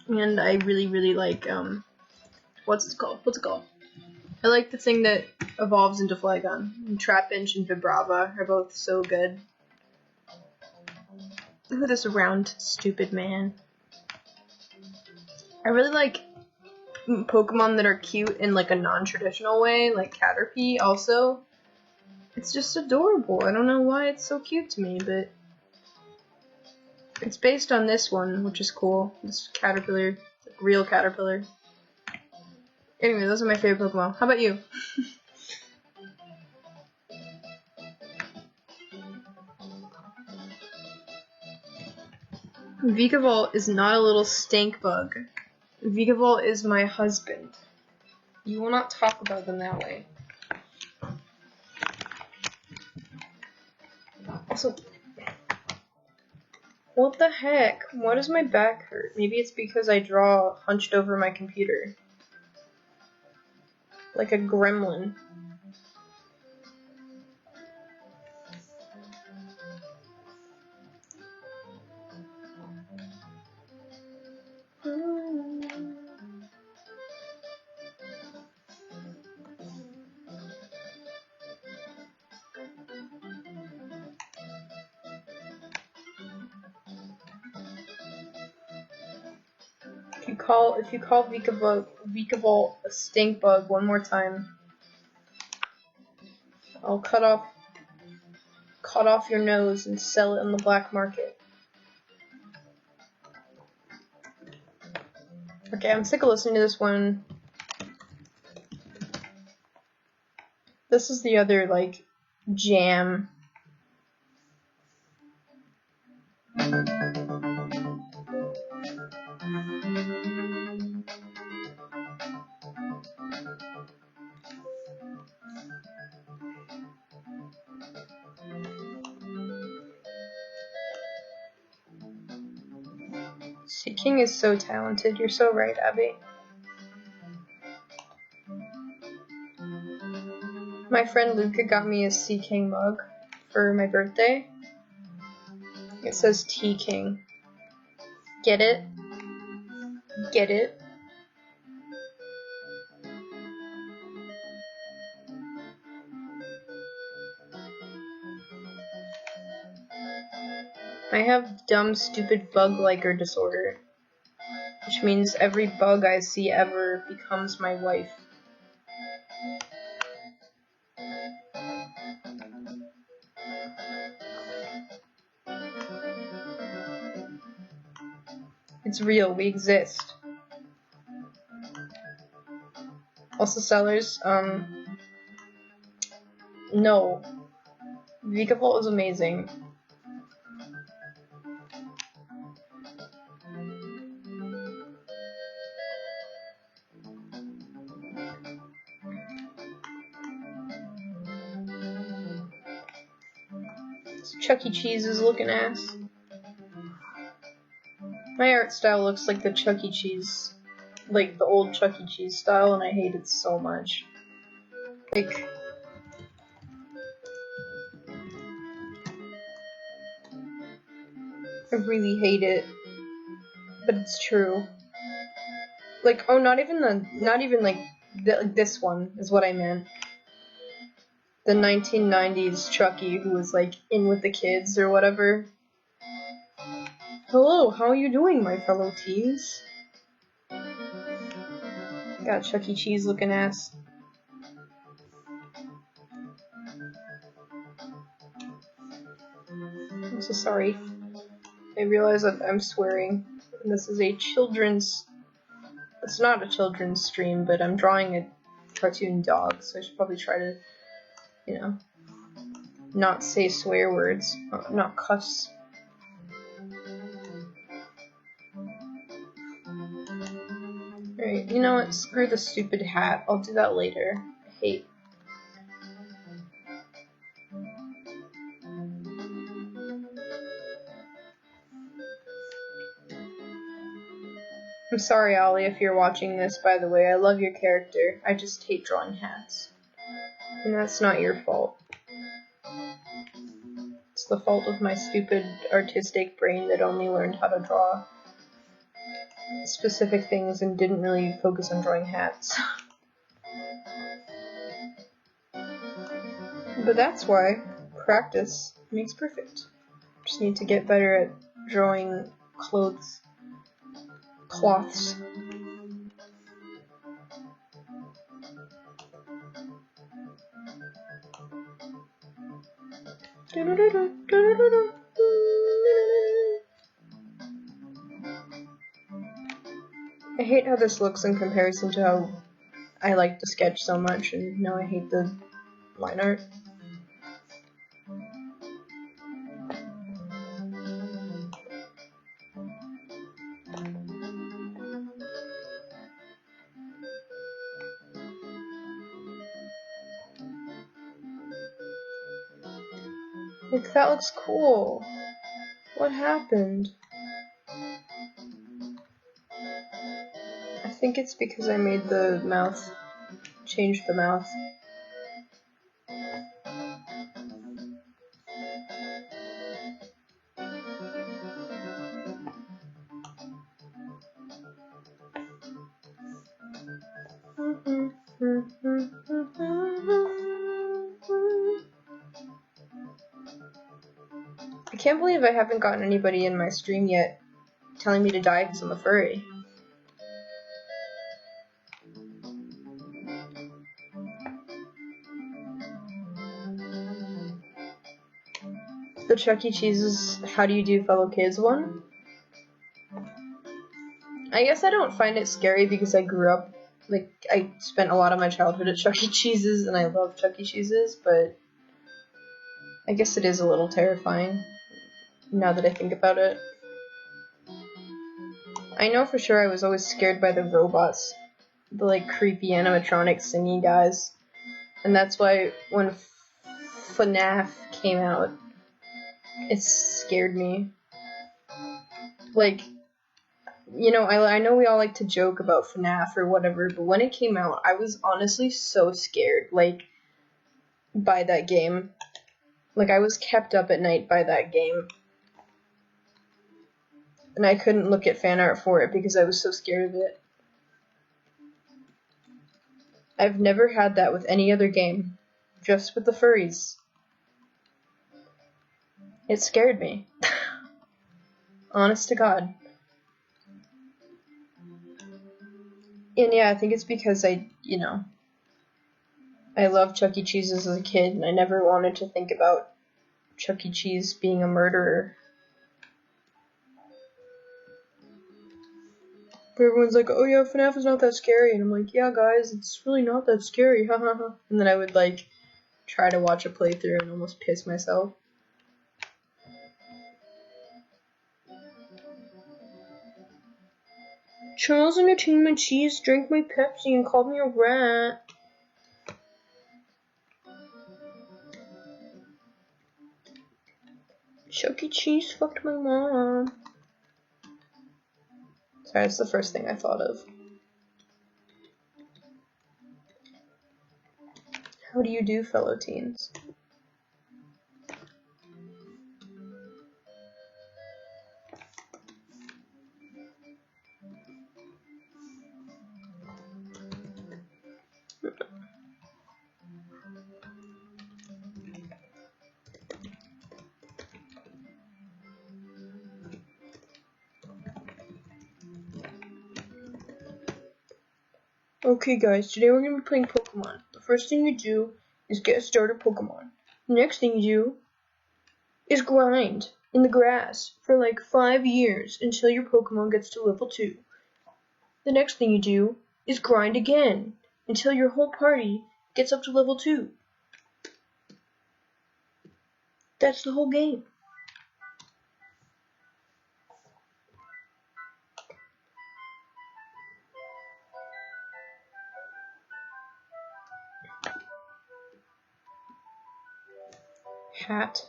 And I really, really like, what's it called? I like the thing that evolves into Flygon. And Trapinch and Vibrava are both so good. Look at this round, stupid man. I really like Pokemon that are cute in like a non-traditional way, like Caterpie also. It's just adorable. I don't know why it's so cute to me, but it's based on this one, which is cool. This Caterpillar, like real Caterpillar. Anyway, those are my favorite Pokemon. How about you? Vikavolt is not a little stink bug. Vikavolt is my husband. You will not talk about them that way. Also, what the heck? Why does my back hurt? Maybe it's because I draw hunched over my computer. Like a gremlin. If you call Vikavolt a stink bug one more time, I'll cut off your nose and sell it on the black market. Okay, I'm sick of listening to this one. This is the other, like, jam. Sea King is so talented. You're so right, Abby. My friend Luca got me a Sea King mug for my birthday. It says Tea King. Get it? Get it? I have dumb, stupid bug liker disorder, which means every bug I see ever becomes my wife. It's real, we exist. Also, sellers, no. Vikavolt is amazing. Chuck E. Cheese is looking ass. My art style looks like the Chuck E. Cheese, like the old Chuck E. Cheese style, and I hate it so much. Like, I really hate it, but it's true. Like, oh, not even like this one is what I meant. The 1990s Chucky who was like in with the kids or whatever. Hello, how are you doing, my fellow teens? Got Chuck E. Cheese looking ass. I'm so sorry. I realize that I'm swearing. And this is a children's... It's not a children's stream, but I'm drawing a cartoon dog, so I should probably try to, you know, not say swear words, not cuss. Alright, you know what? Screw the stupid hat. I'll do that later. I hate. I'm sorry, Ollie, if you're watching this, by the way. I love your character. I just hate drawing hats. And that's not your fault. It's the fault of my stupid artistic brain that only learned how to draw specific things and didn't really focus on drawing hats. But that's why practice makes perfect. Just need to get better at drawing cloths. Cloths. I hate how this looks in comparison to how I like to sketch so much, and now I hate the line art. Look, that looks cool. What happened? I think it's because I made the mouth, changed the mouth. I can't believe I haven't gotten anybody in my stream yet telling me to die because I'm a furry. The Chuck E. Cheese's How Do You Do Fellow Kids one? I guess I don't find it scary because I grew up, like, I spent a lot of my childhood at Chuck E. Cheese's, and I love Chuck E. Cheese's, but I guess it is a little terrifying now that I think about it. I know for sure I was always scared by the robots, the, like, creepy animatronic singing guys, and that's why when FNAF came out, it scared me. Like, you know, I know we all like to joke about FNAF or whatever, but when it came out, I was honestly so scared, like, by that game. Like, I was kept up at night by that game. And I couldn't look at fan art for it because I was so scared of it. I've never had that with any other game. Just with the furries. It scared me. Honest to God. And yeah, I think it's because I loved Chuck E. Cheese as a kid, and I never wanted to think about Chuck E. Cheese being a murderer. But everyone's like, oh yeah, FNAF is not that scary, and I'm like, yeah guys, it's really not that scary, hahaha. And then I would, like, try to watch a playthrough and almost piss myself. Charles Entertainment Cheese drank my Pepsi and called me a rat. Chuck E. Cheese fucked my mom. Sorry, that's the first thing I thought of. How do you do, fellow teens? Okay guys, today we're going to be playing Pokemon. The first thing you do is get a starter Pokemon. The next thing you do is grind in the grass for like 5 years until your Pokemon gets to level 2. The next thing you do is grind again until your whole party gets up to level 2. That's the whole game. Hat.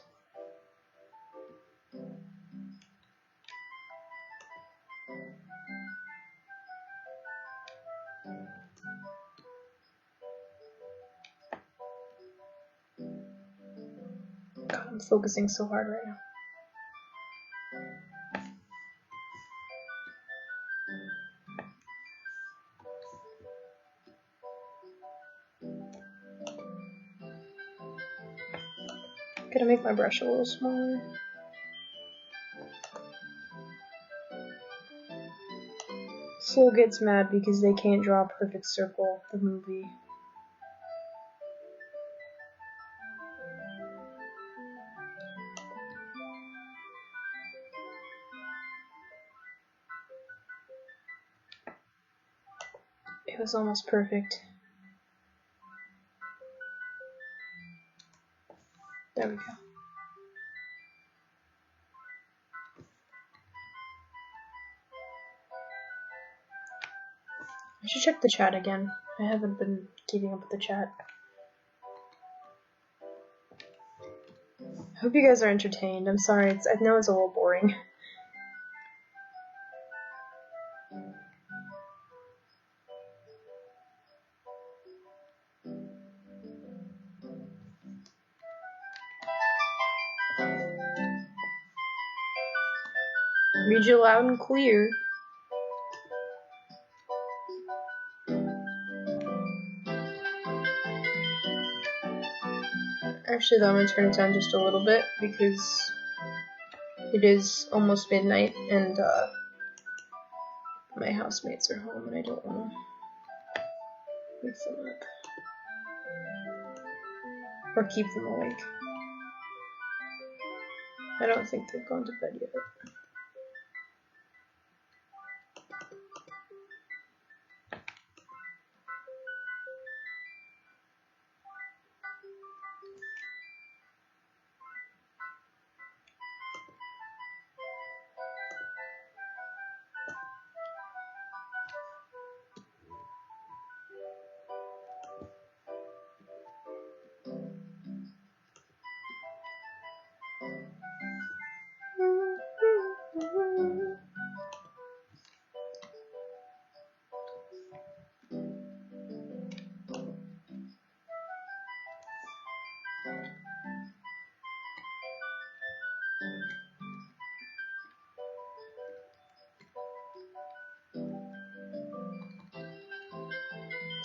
God, I'm focusing so hard right now. Gotta make my brush a little smaller. Soul gets mad because they can't draw a perfect circle, the movie. It was almost perfect. There we go. I should check the chat again. I haven't been keeping up with the chat. I hope you guys are entertained. I'm sorry, I know it's a little boring. Read you loud and clear. Actually, though, I'm gonna turn it down just a little bit because it is almost midnight and my housemates are home and I don't want to wake them up or keep them awake. I don't think they've gone to bed yet.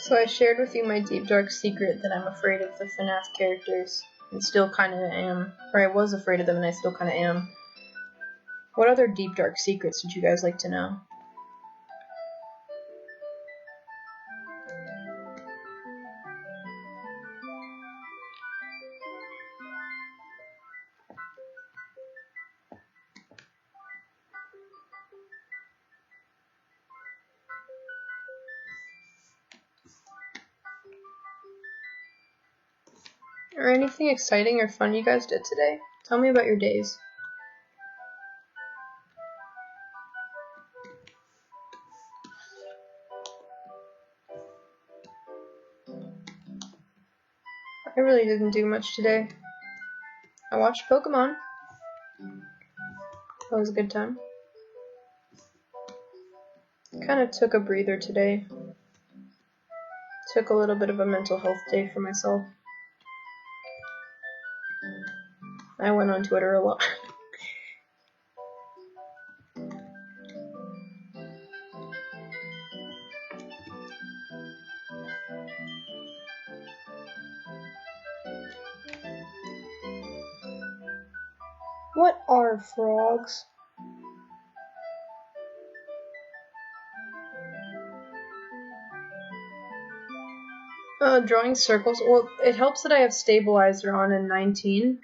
So I shared with you my deep dark secret that I'm afraid of the FNAF characters, and still kinda am. Or I was afraid of them and I still kinda am. What other deep dark secrets would you guys like to know? Or anything exciting or fun you guys did today? Tell me about your days. I really didn't do much today. I watched Pokemon. That was a good time. Kind of took a breather today. Took a little bit of a mental health day for myself. I went on Twitter a lot. What are frogs? Drawing circles. Well, it helps that I have stabilizer on in 19.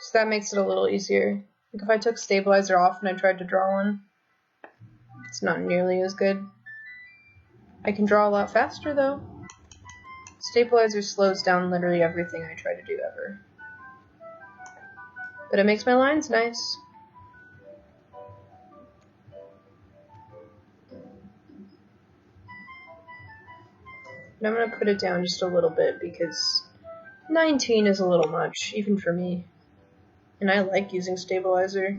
So that makes it a little easier. Like if I took stabilizer off and I tried to draw one, it's not nearly as good. I can draw a lot faster though. Stabilizer slows down literally everything I try to do ever. But it makes my lines nice. And I'm gonna put it down just a little bit because 19 is a little much, even for me. And I like using stabilizer.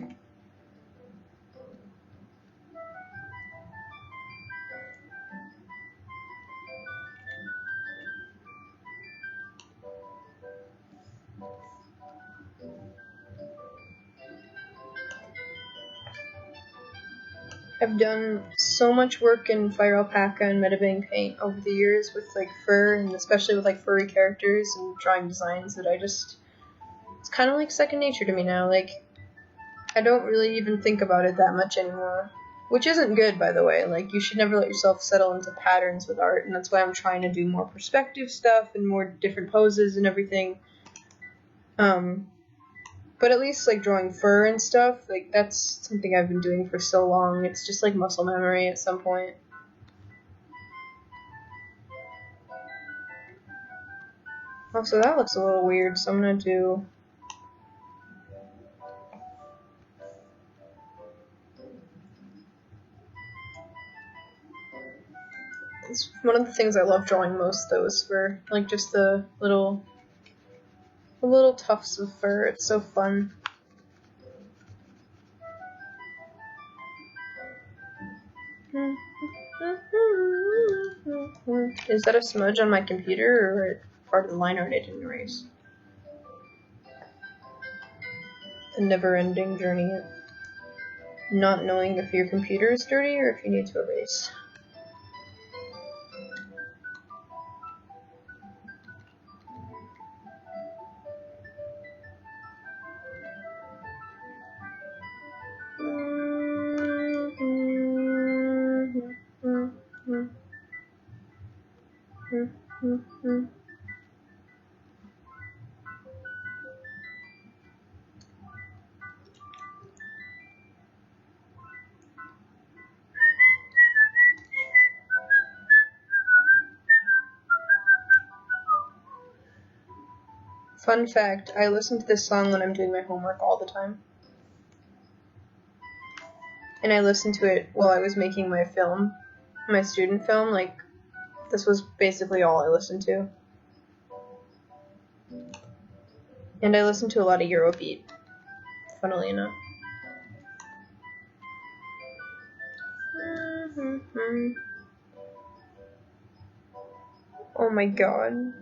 I've done so much work in Fire Alpaca and Metabang Paint over the years with like fur, and especially with like furry characters and drawing designs that it's kind of like second nature to me now. Like, I don't really even think about it that much anymore. Which isn't good, by the way. Like, you should never let yourself settle into patterns with art, and that's why I'm trying to do more perspective stuff and more different poses and everything. But at least, like, drawing fur and stuff, like, that's something I've been doing for so long. It's just, like, muscle memory at some point. Also, that looks a little weird, so I'm gonna do... It's one of the things I love drawing most, though, is fur. Like, just the little tufts of fur. It's so fun. Is that a smudge on my computer, or part of the line art I didn't erase? The never-ending journey of not knowing if your computer is dirty or if you need to erase. Fun fact, I listen to this song when I'm doing my homework all the time. And I listened to it while I was making my film, my student film. Like, this was basically all I listened to. And I listened to a lot of Eurobeat, funnily enough. Oh my god.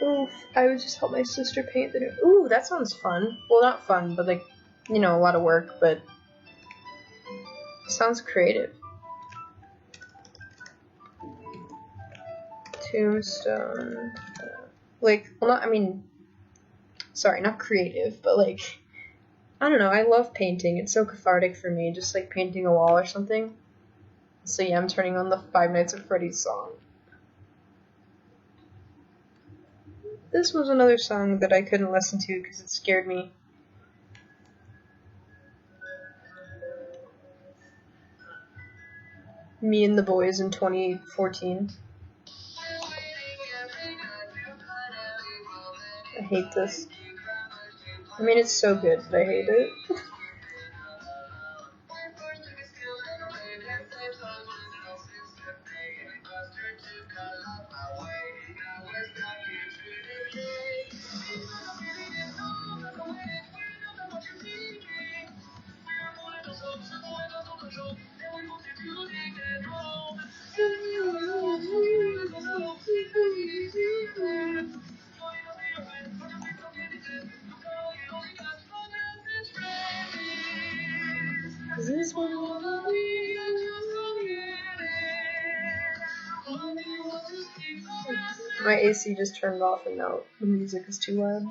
Oof, I would just help my sister paint the new... Ooh, that sounds fun. Well, not fun, but like, you know, a lot of work, but... Sounds creative. Tombstone. Like, well, not, I mean, sorry, not creative, but like, I don't know, I love painting. It's so cathartic for me, just like painting a wall or something. So yeah, I'm turning on the Five Nights at Freddy's song. This was another song that I couldn't listen to because it scared me. Me and the Boys in 2014. I hate this. I mean, it's so good, but I hate it. My AC just turned off and now the music is too loud.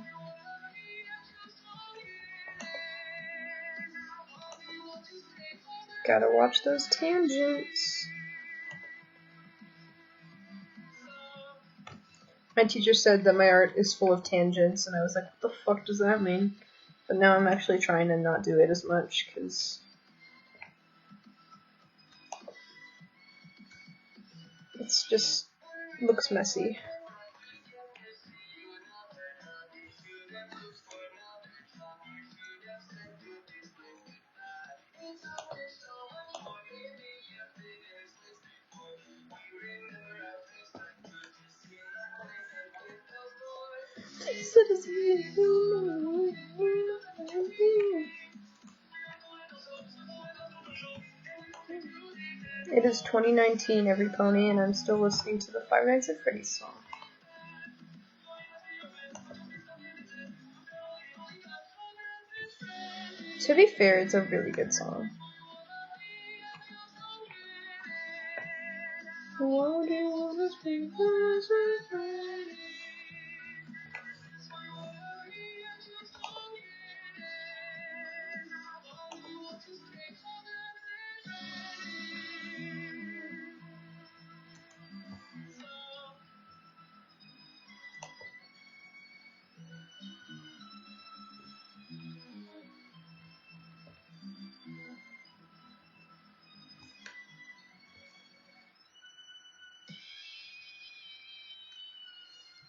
Gotta watch those tangents. My teacher said that my art is full of tangents, and I was like, what the fuck does that mean? But now I'm actually trying to not do it as much, because it's just looks messy. It is 2019, every pony, and I'm still listening to the Five Nights at Freddy's song. To be fair, it's a really good song. Why do you wanna speak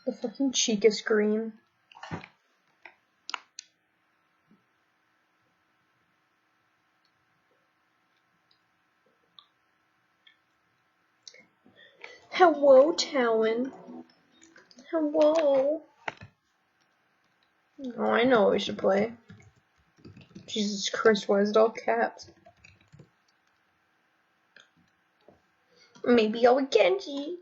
the fucking cheekest green? Hello, Talon. Hello. Oh, I know what we should play. Jesus Christ, why is it all caps? Maybe I'll Genji.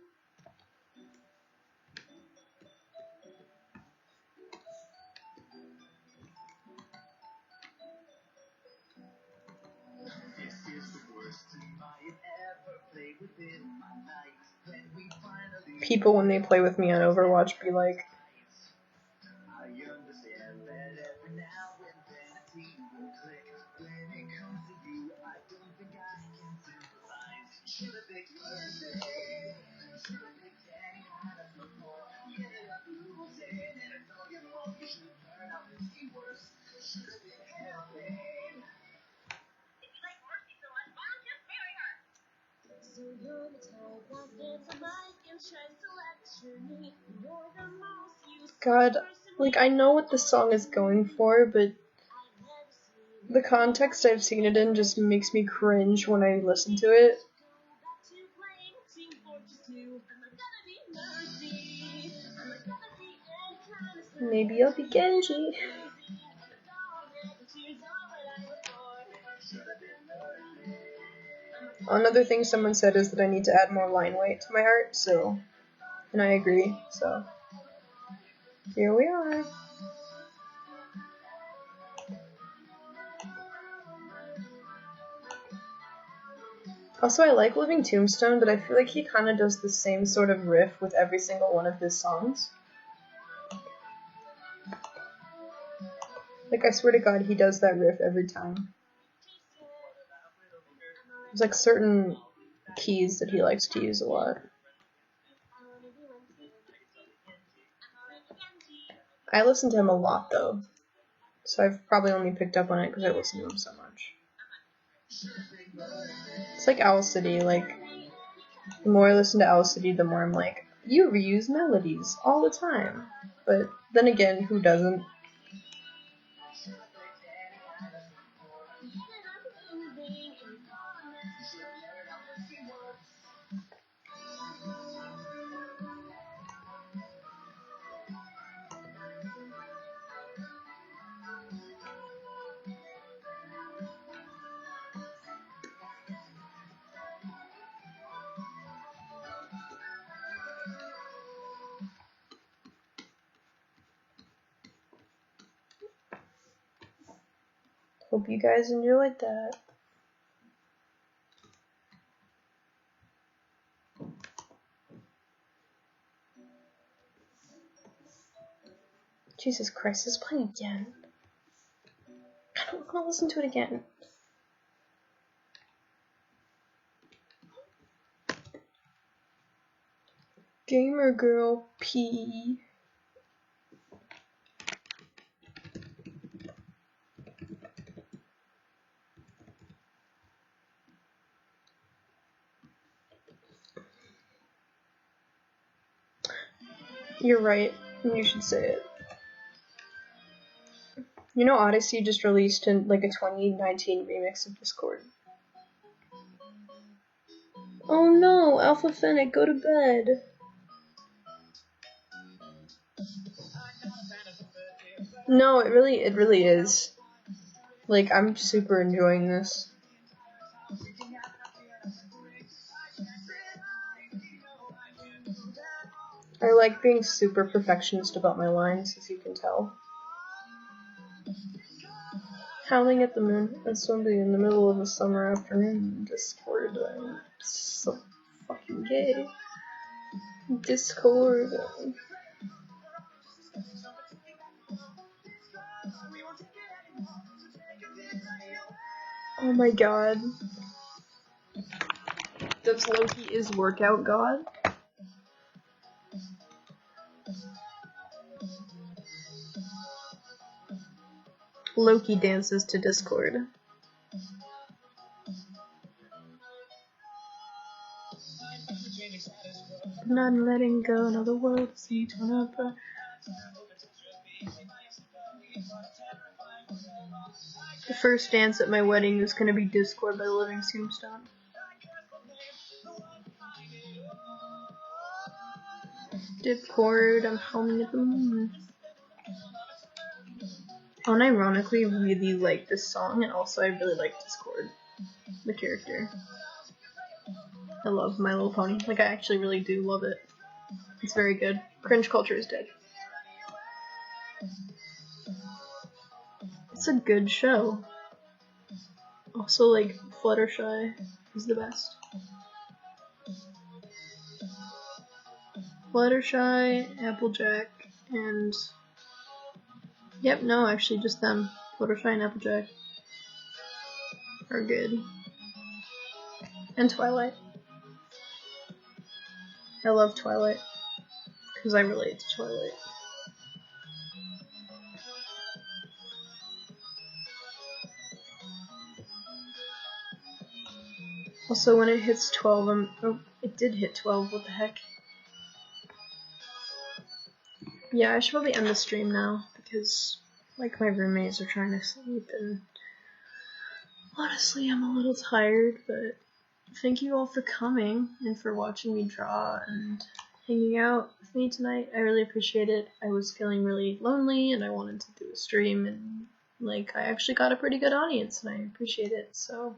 People, when they play with me on Overwatch, be like, God, like, I know what the song is going for, but the context I've seen it in just makes me cringe when I listen to it. Maybe I'll be Genji. Another thing someone said is that I need to add more line weight to my art, so, and I agree, so, here we are. Also, I like Living Tombstone, but I feel like he kind of does the same sort of riff with every single one of his songs. Like, I swear to God, he does that riff every time. There's like certain keys that he likes to use a lot. I listen to him a lot, though. So I've probably only picked up on it because I listen to him so much. It's like Owl City, like, the more I listen to Owl City, the more I'm like, you reuse melodies all the time. But then again, who doesn't? Hope you guys enjoyed that. Jesus Christ, it's playing again. I don't want to listen to it again. Gamer Girl P. You're right. You should say it. You know, Odyssey just released like a 2019 remix of Discord. Oh no, Alpha Fennec, go to bed. No, it really is. Like, I'm super enjoying this. I like being super perfectionist about my lines, as you can tell. Howling at the moon and somebody in the middle of a summer afternoon. Discord. I'm so fucking gay. Discord. Oh my god. Does Loki is workout god? Loki dances to Discord. I'm not letting go, now the world is eternal. The first dance at my wedding is gonna be Discord by Living Tombstone. Discord, I'm howling at the moon. Unironically, really like this song, and also I really like Discord, the character. I love My Little Pony. Like, I actually really do love it. It's very good. Cringe culture is dead. It's a good show. Also, like, Fluttershy is the best. Fluttershy, Applejack, and... Yep, no, actually just them. Fluttershy and Applejack are good. And Twilight. I love Twilight. Because I relate to Twilight. Also, when it hits 12, oh, it did hit 12, what the heck? Yeah, I should probably end the stream now, because, like, my roommates are trying to sleep, and honestly, I'm a little tired, but thank you all for coming, and for watching me draw, and hanging out with me tonight. I really appreciate it. I was feeling really lonely, and I wanted to do a stream, and, like, I actually got a pretty good audience, and I appreciate it, so...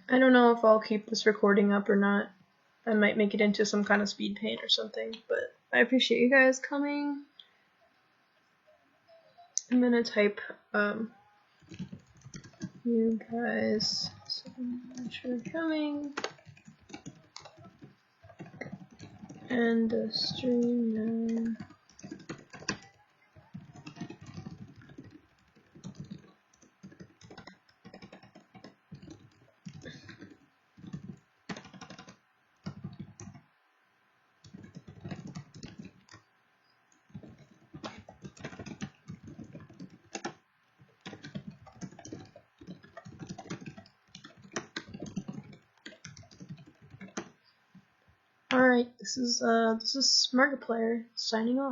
I don't know if I'll keep this recording up or not. I might make it into some kind of speed paint or something, but I appreciate you guys coming. I'm gonna type, you guys So make sure they're coming. And the stream now. Alright, this is Markiplier signing off.